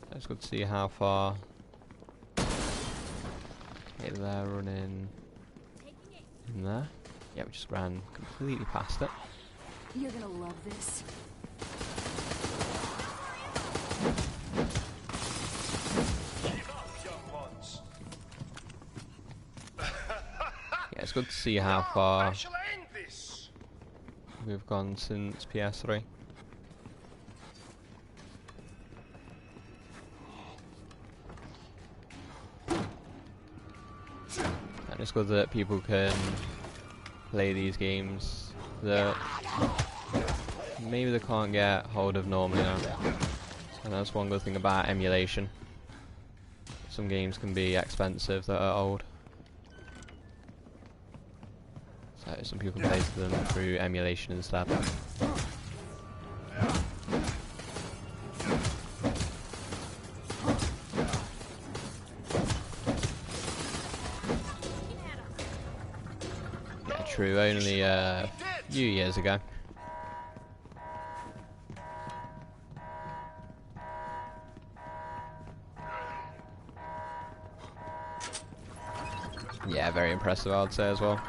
So it's good to see how far. Okay, they're running in there. Yeah, we just ran completely past it. You're gonna love this. Yeah, it's good to see how far we've gone since PS3. And it's good that people can play these games that maybe they can't get hold of normally now. And that's one good thing about emulation. Some games can be expensive that are old. So some people play them through emulation instead. Yeah, true, only a few years ago. Yeah, very impressive, I would say as well.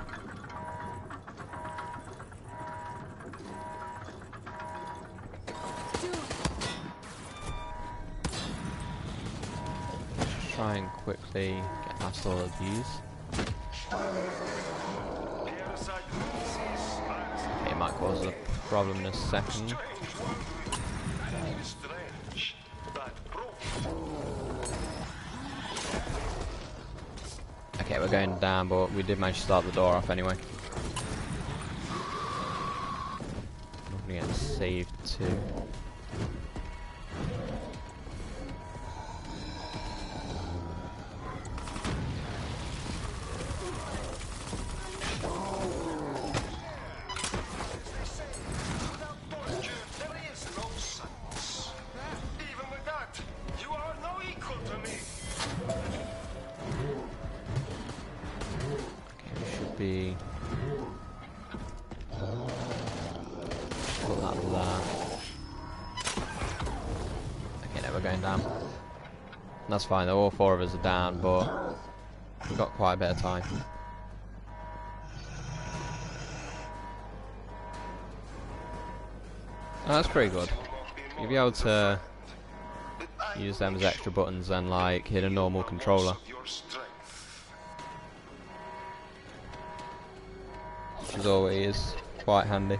Just try and quickly get past all of these. It might cause a problem in a second. Okay, we're going down, but we did manage to start the door off anyway. I'm gonna get saved too. Put that there. Okay, now we're going down. That's fine, all 4 of us are down, but we've got quite a bit of time. Oh, that's pretty good. You'll be able to use them as extra buttons and like hit a normal controller. Which is always quite handy.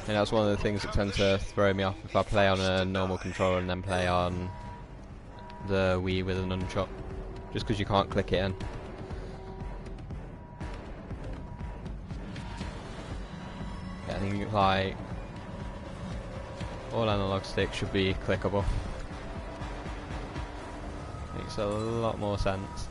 And that's one of the things that tends to throw me off if I play on a normal controller and then play on the Wii with a nunchuck. Just because you can't click it in. Yeah, I think like all analog sticks should be clickable. Makes a lot more sense.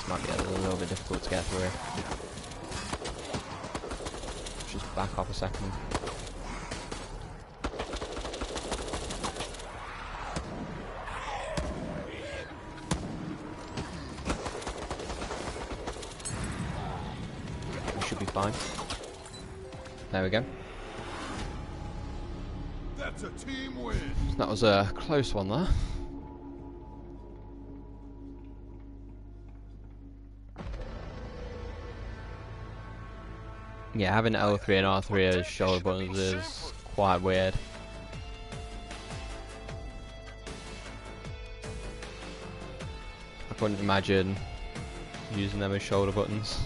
Might be a little bit difficult to get through. Just back off a second. We should be fine. There we go. That's a team win. So that was a close one there. Yeah, having L3 and R3 as shoulder buttons is quite weird. I couldn't imagine using them as shoulder buttons.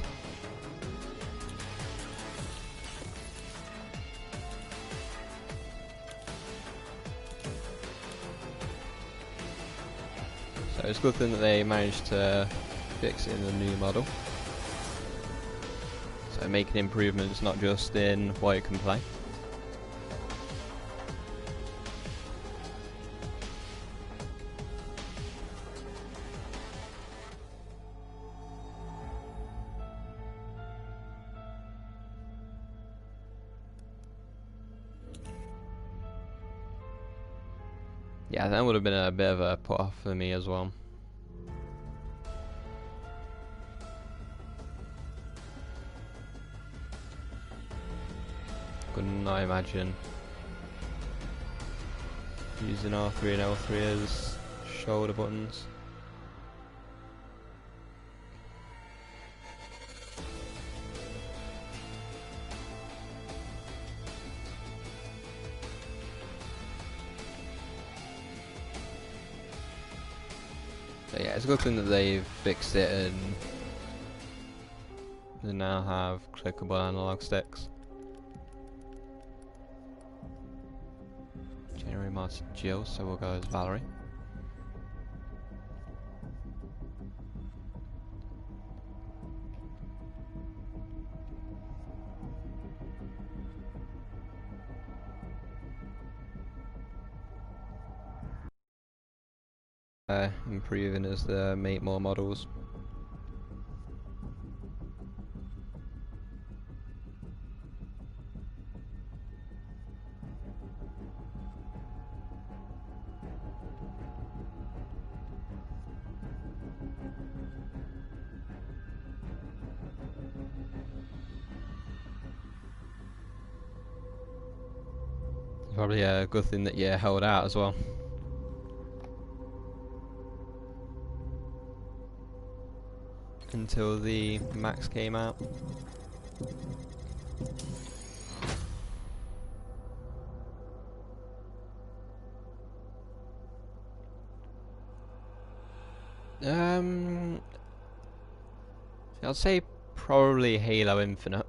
So it's a good thing that they managed to fix it in the new model. So making improvements not just in what it can play. Yeah, that would have been a bit of a put off for me as well. Could not imagine using R3 and L3 as shoulder buttons. So yeah, it's a good thing that they've fixed it and they now have clickable analog sticks. January, March, Jill, so we'll go as Valerie. Improving as they make more models. Probably a good thing that you held out as well. Until the Max came out. I'd say probably Halo Infinite.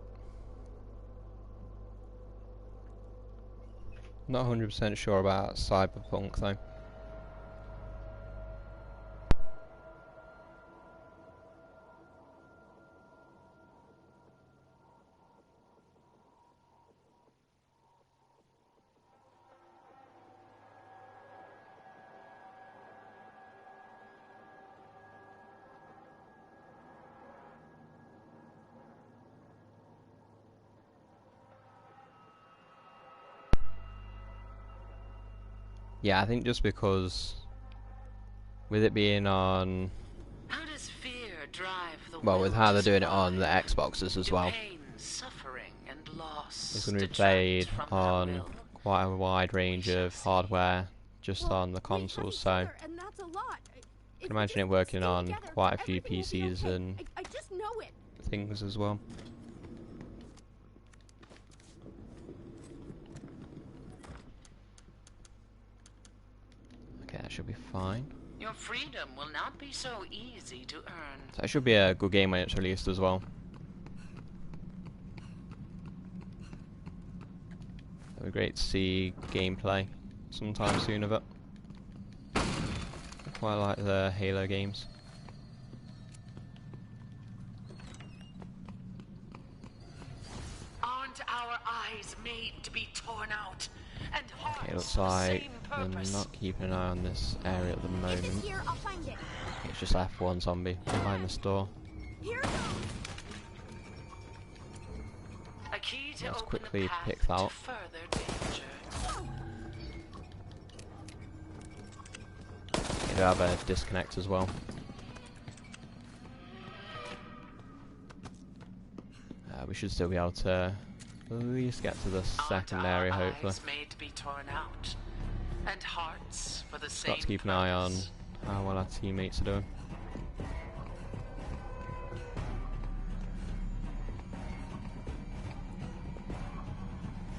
Not 100% sure about Cyberpunk though. Yeah, I think just because with it being on, How does fear drive the well, with will how to they're doing it on the survive? Xboxes as Do well, pain, suffering, and loss it's going to be detract played from that on will? quite a wide range of hardware just Well, on the we have consoles, each so other, and that's a lot. I If can we imagine just it working stay on together, quite a few everything will be PCs okay. and I just know it. things as well. Okay, that should be fine. Your freedom will not be so easy to earn. So it should be a good game when it's released as well. It'll be great to see gameplay sometime soon of it. I quite like the Halo games. Aren't our eyes made to be torn out? And hearts Okay, it looks for the like same they're purpose? not keeping an eye on this area at the If moment. it's here, I'll find it. It's just left one zombie behind the store. Here it goes. A key to Let's open quickly the path pick that to up. further danger. You do have a disconnect as well. We should still be able to at least get to the second area, hopefully. Eyes made to be torn out, and hearts for the same Got to keep an eye on purpose. how well our teammates are doing.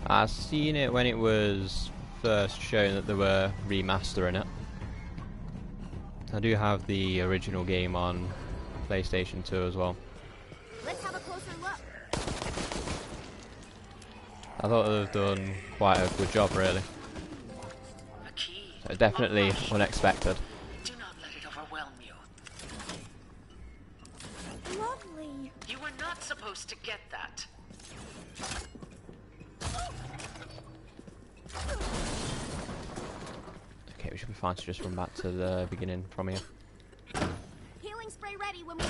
I've seen it when it was first shown that they were remastering it. I do have the original game on PlayStation 2 as well. Let's have a closer look. I thought they've done quite a good job, really. A key. So definitely A rush. unexpected. Do not let it overwhelm you. Lovely. You were not supposed to get that. Okay, we should be fine to just run back to the beginning from here. Healing spray ready when we...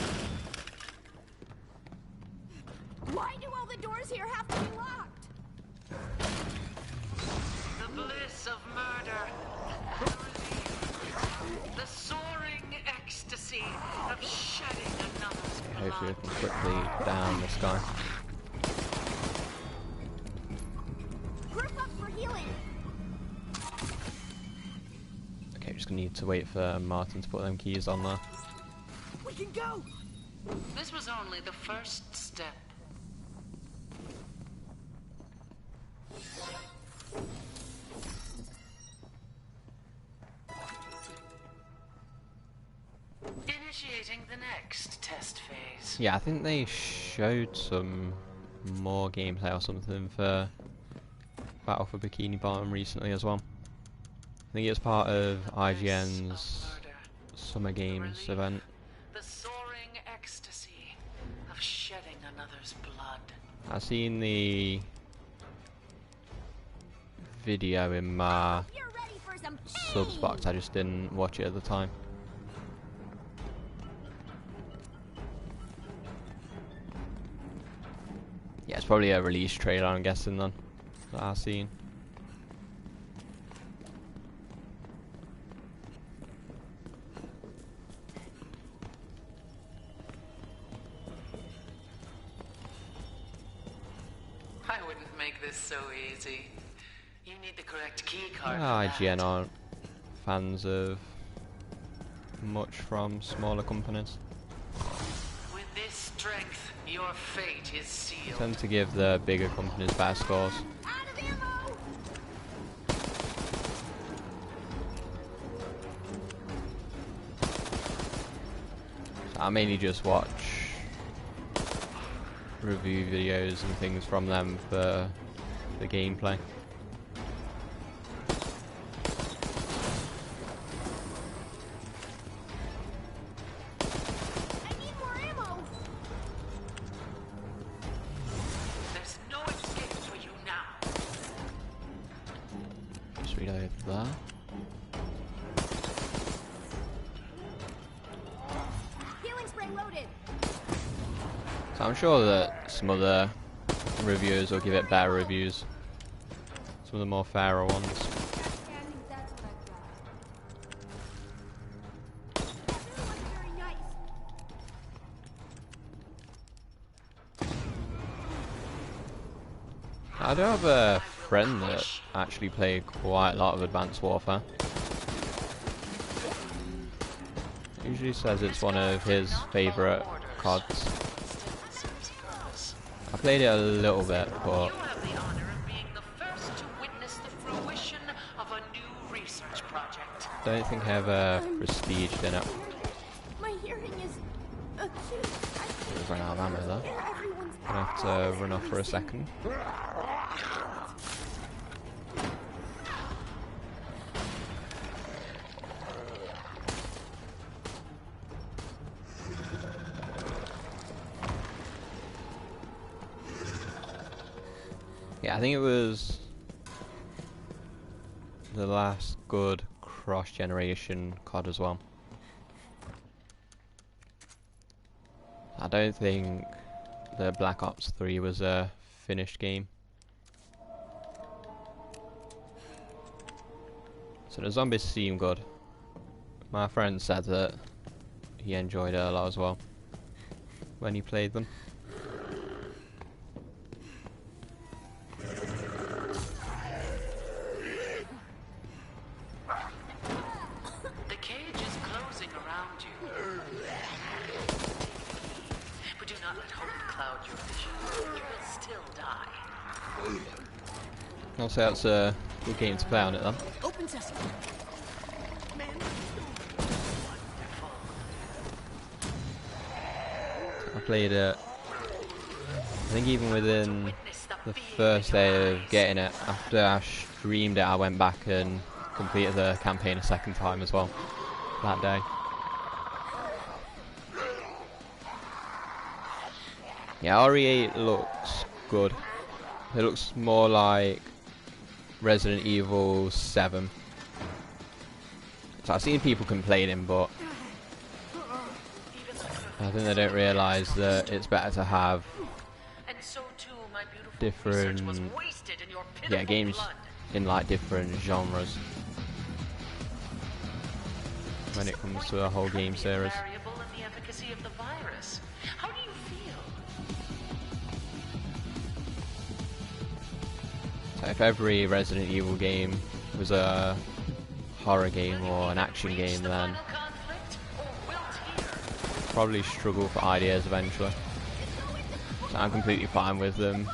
Why do all the doors here have to be locked? The bliss of murder. The soaring ecstasy of shedding another's blood. Hopefully we can quickly down this guy. Group up for healing. Okay, just gonna need to wait for Martin to put them keys on there. We can go. This was only the first step. Initiating the next test phase. Yeah, I think they showed some more gameplay or something for Battle for Bikini Bottom recently as well. I think it's part of IGN's Summer Games event. The soaring ecstasy of shedding another's blood. I've seen the video in my You're ready for some subs pain. box, I just didn't watch it at the time. Yeah, it's probably a release trailer, I'm guessing then, that I've seen. I wouldn't make this so easy. You need the correct key card. IGN aren't fans of much from smaller companies. With this strength, your fate is sealed. Tend to give the bigger companies better scores. Out of ammo. So I mainly just watch review videos and things from them for the gameplay. I need more ammo. There's no escape for you now. Just reload that. Healing spray loaded. So I'm sure that some other reviewers will give it better reviews. Some of the more fairer ones. I think that's what I've got. I do have a friend that actually played quite a lot of Advanced Warfare. Usually says it's one of his favourite CODs. I played it a little bit, but You have the honor of being the first to witness the fruition of a new research project. don't think I ever prestiged in it. My hearing is acute. I've run out of ammo though. Everyone's Gonna have to run off for a second. Yeah, I think it was the last good cross-generation COD as well. I don't think the Black Ops 3 was a finished game. So the zombies seem good. My friend said that he enjoyed it a lot as well when he played them. The cage is closing around you. But do not let hope cloud your vision. You will still die. I'll say that's a good game to play on it then. Open sesame. I played it, I think even within the first day of getting it. After I streamed it, I went back and completed the campaign a second time as well that day. Yeah, RE8 looks good. It looks more like Resident Evil 7. So I've seen people complaining, but I think they don't realise that it's better to have different, yeah, games in like different genres when it comes to a whole game series. How do you feel? So if every Resident Evil game was a horror game or an action game, then probably struggle for ideas eventually. So I'm completely fine with them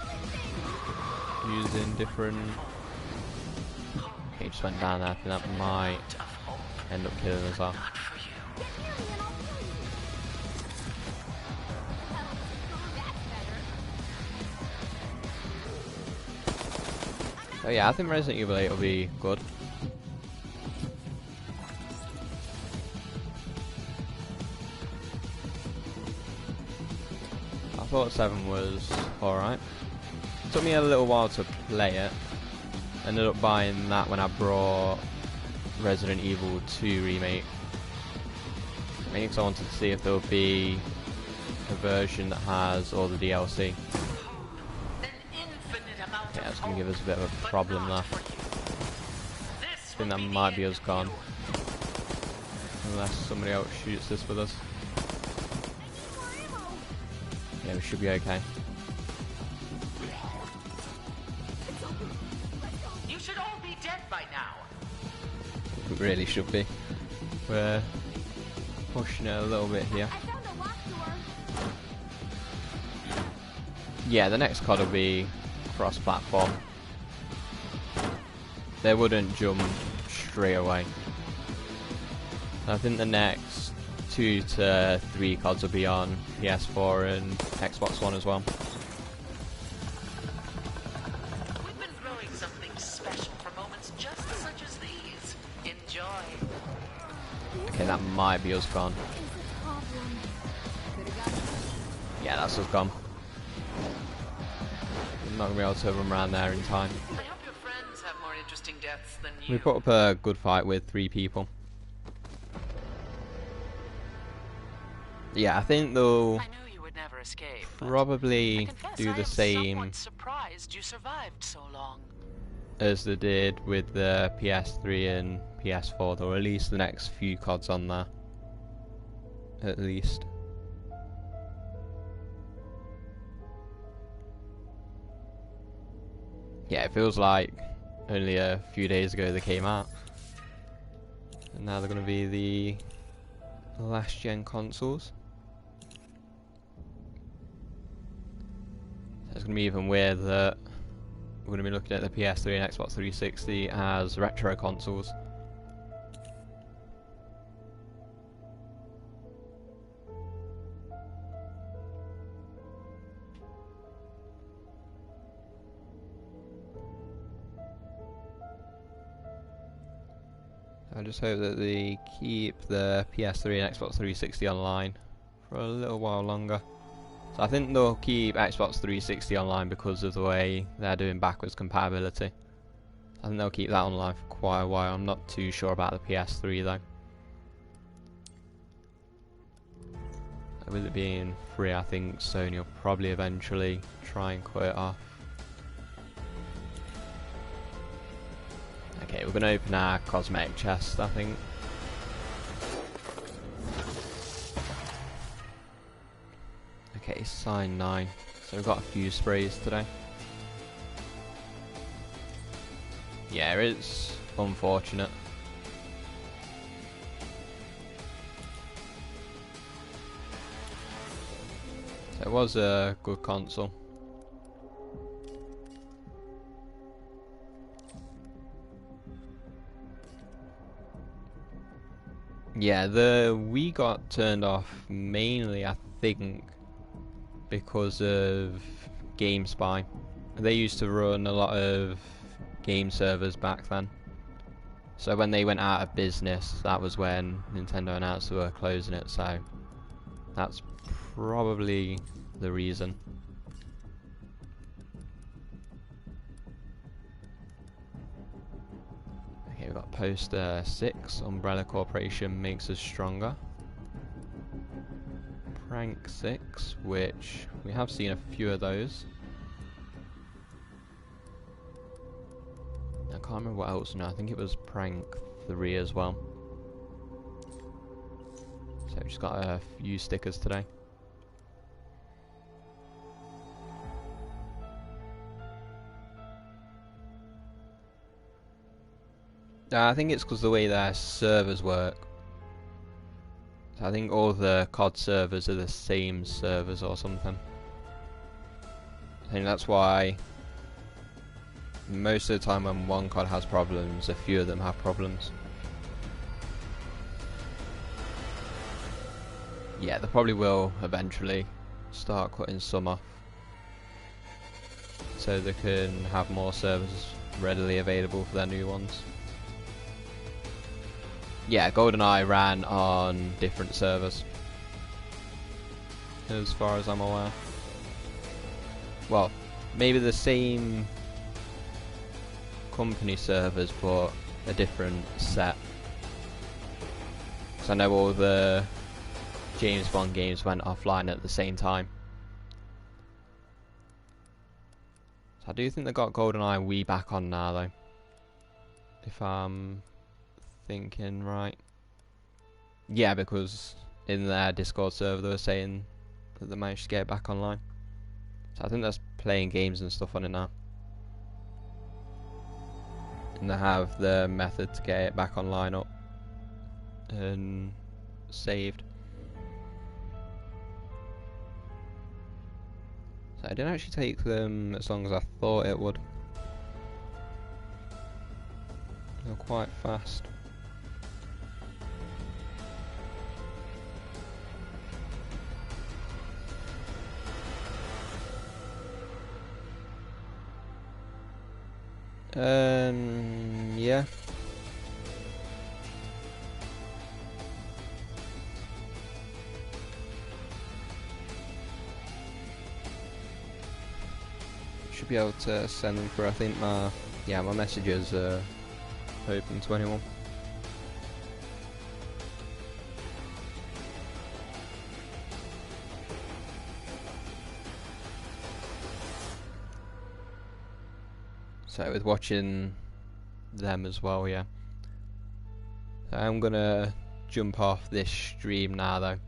using different... Okay, just went down there. I think that might end up killing us off. So yeah, I think Resident Evil 8 will be good. I thought 7 was alright. Took me a little while to play it. Ended up buying that when I brought Resident Evil 2 Remake. Mainly because I wanted to see if there would be a version that has all the DLC. Yeah, it's going to give us a bit of a problem there. I think that might be us gone. Unless somebody else shoots this with us. Yeah, we should be okay. You should all be dead by now. We really should be. We're pushing it a little bit here. Yeah, the next COD will be cross-platform. They wouldn't jump straight away. I think the next 2 to 3 CODs will be on PS4 and Xbox One as well. We've been growing something special for moments just such as these. Enjoy. Okay, that might be us gone. Yeah, that's us gone. I'm not going to be able to run around there in time. I hope your friends have more interesting deaths than you. We put up a good fight with 3 people. Yeah, I think they'll probably do the same surprised you survived so long. as they did with the PS3 and PS4. They'll release the next few CODs on there, at least. Yeah, it feels like only a few days ago they came out. And now they're going to be the last gen consoles. So it's going to be even weird that we're going to be looking at the PS3 and Xbox 360 as retro consoles. I just hope that they keep the PS3 and Xbox 360 online for a little while longer. So I think they'll keep Xbox 360 online because of the way they're doing backwards compatibility. I think they'll keep that online for quite a while. I'm not too sure about the PS3 though. With it being free, I think Sony will probably eventually try and cut it off. Okay, we're going to open our cosmetic chest, I think. Okay, sign 9. So we've got a few sprays today. Yeah, it's unfortunate. So it was a good console. Yeah, the Wii got turned off mainly, I think, because of GameSpy. They used to run a lot of game servers back then. So when they went out of business, that was when Nintendo announced they were closing it, so that's probably the reason. Okay, we've got poster 6, Umbrella Corporation makes us stronger. Prank 6, which we have seen a few of those. I can't remember what else now, I think it was Prank 3 as well. So we've just got a few stickers today. I think it's because the way their servers work. So I think all the COD servers are the same servers or something. I think that's why most of the time when one COD has problems, a few of them have problems. Yeah, they probably will eventually start cutting some off, so they can have more servers readily available for their new ones. Yeah, GoldenEye ran on different servers, as far as I'm aware. Well, maybe the same company servers, but a different set. Because I know all the James Bond games went offline at the same time. So I do think they got GoldenEye Wii back on now, though, if I'm thinking right. Yeah, because in their Discord server they were saying that they managed to get it back online. So I think that's playing games and stuff on it now. And they have the method to get it back online up and saved. So it didn't actually take them as long as I thought it would. They're quite fast. Yeah. Should be able to send them through. I think my messages are open to anyone. So with watching them as well, yeah. So I'm gonna jump off this stream now though.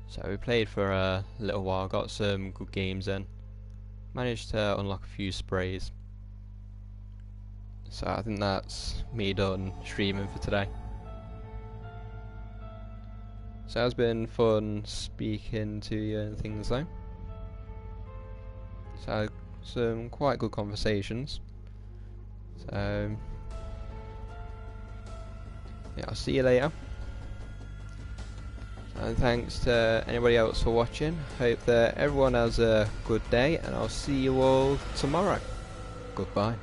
So we played for a little while, got some good games in. managed to unlock a few sprays. So I think that's me done streaming for today. So it's been fun speaking to you and things though. So some quite good conversations. So yeah, I'll see you later. And thanks to anybody else for watching. Hope that everyone has a good day, and I'll see you all tomorrow. Goodbye.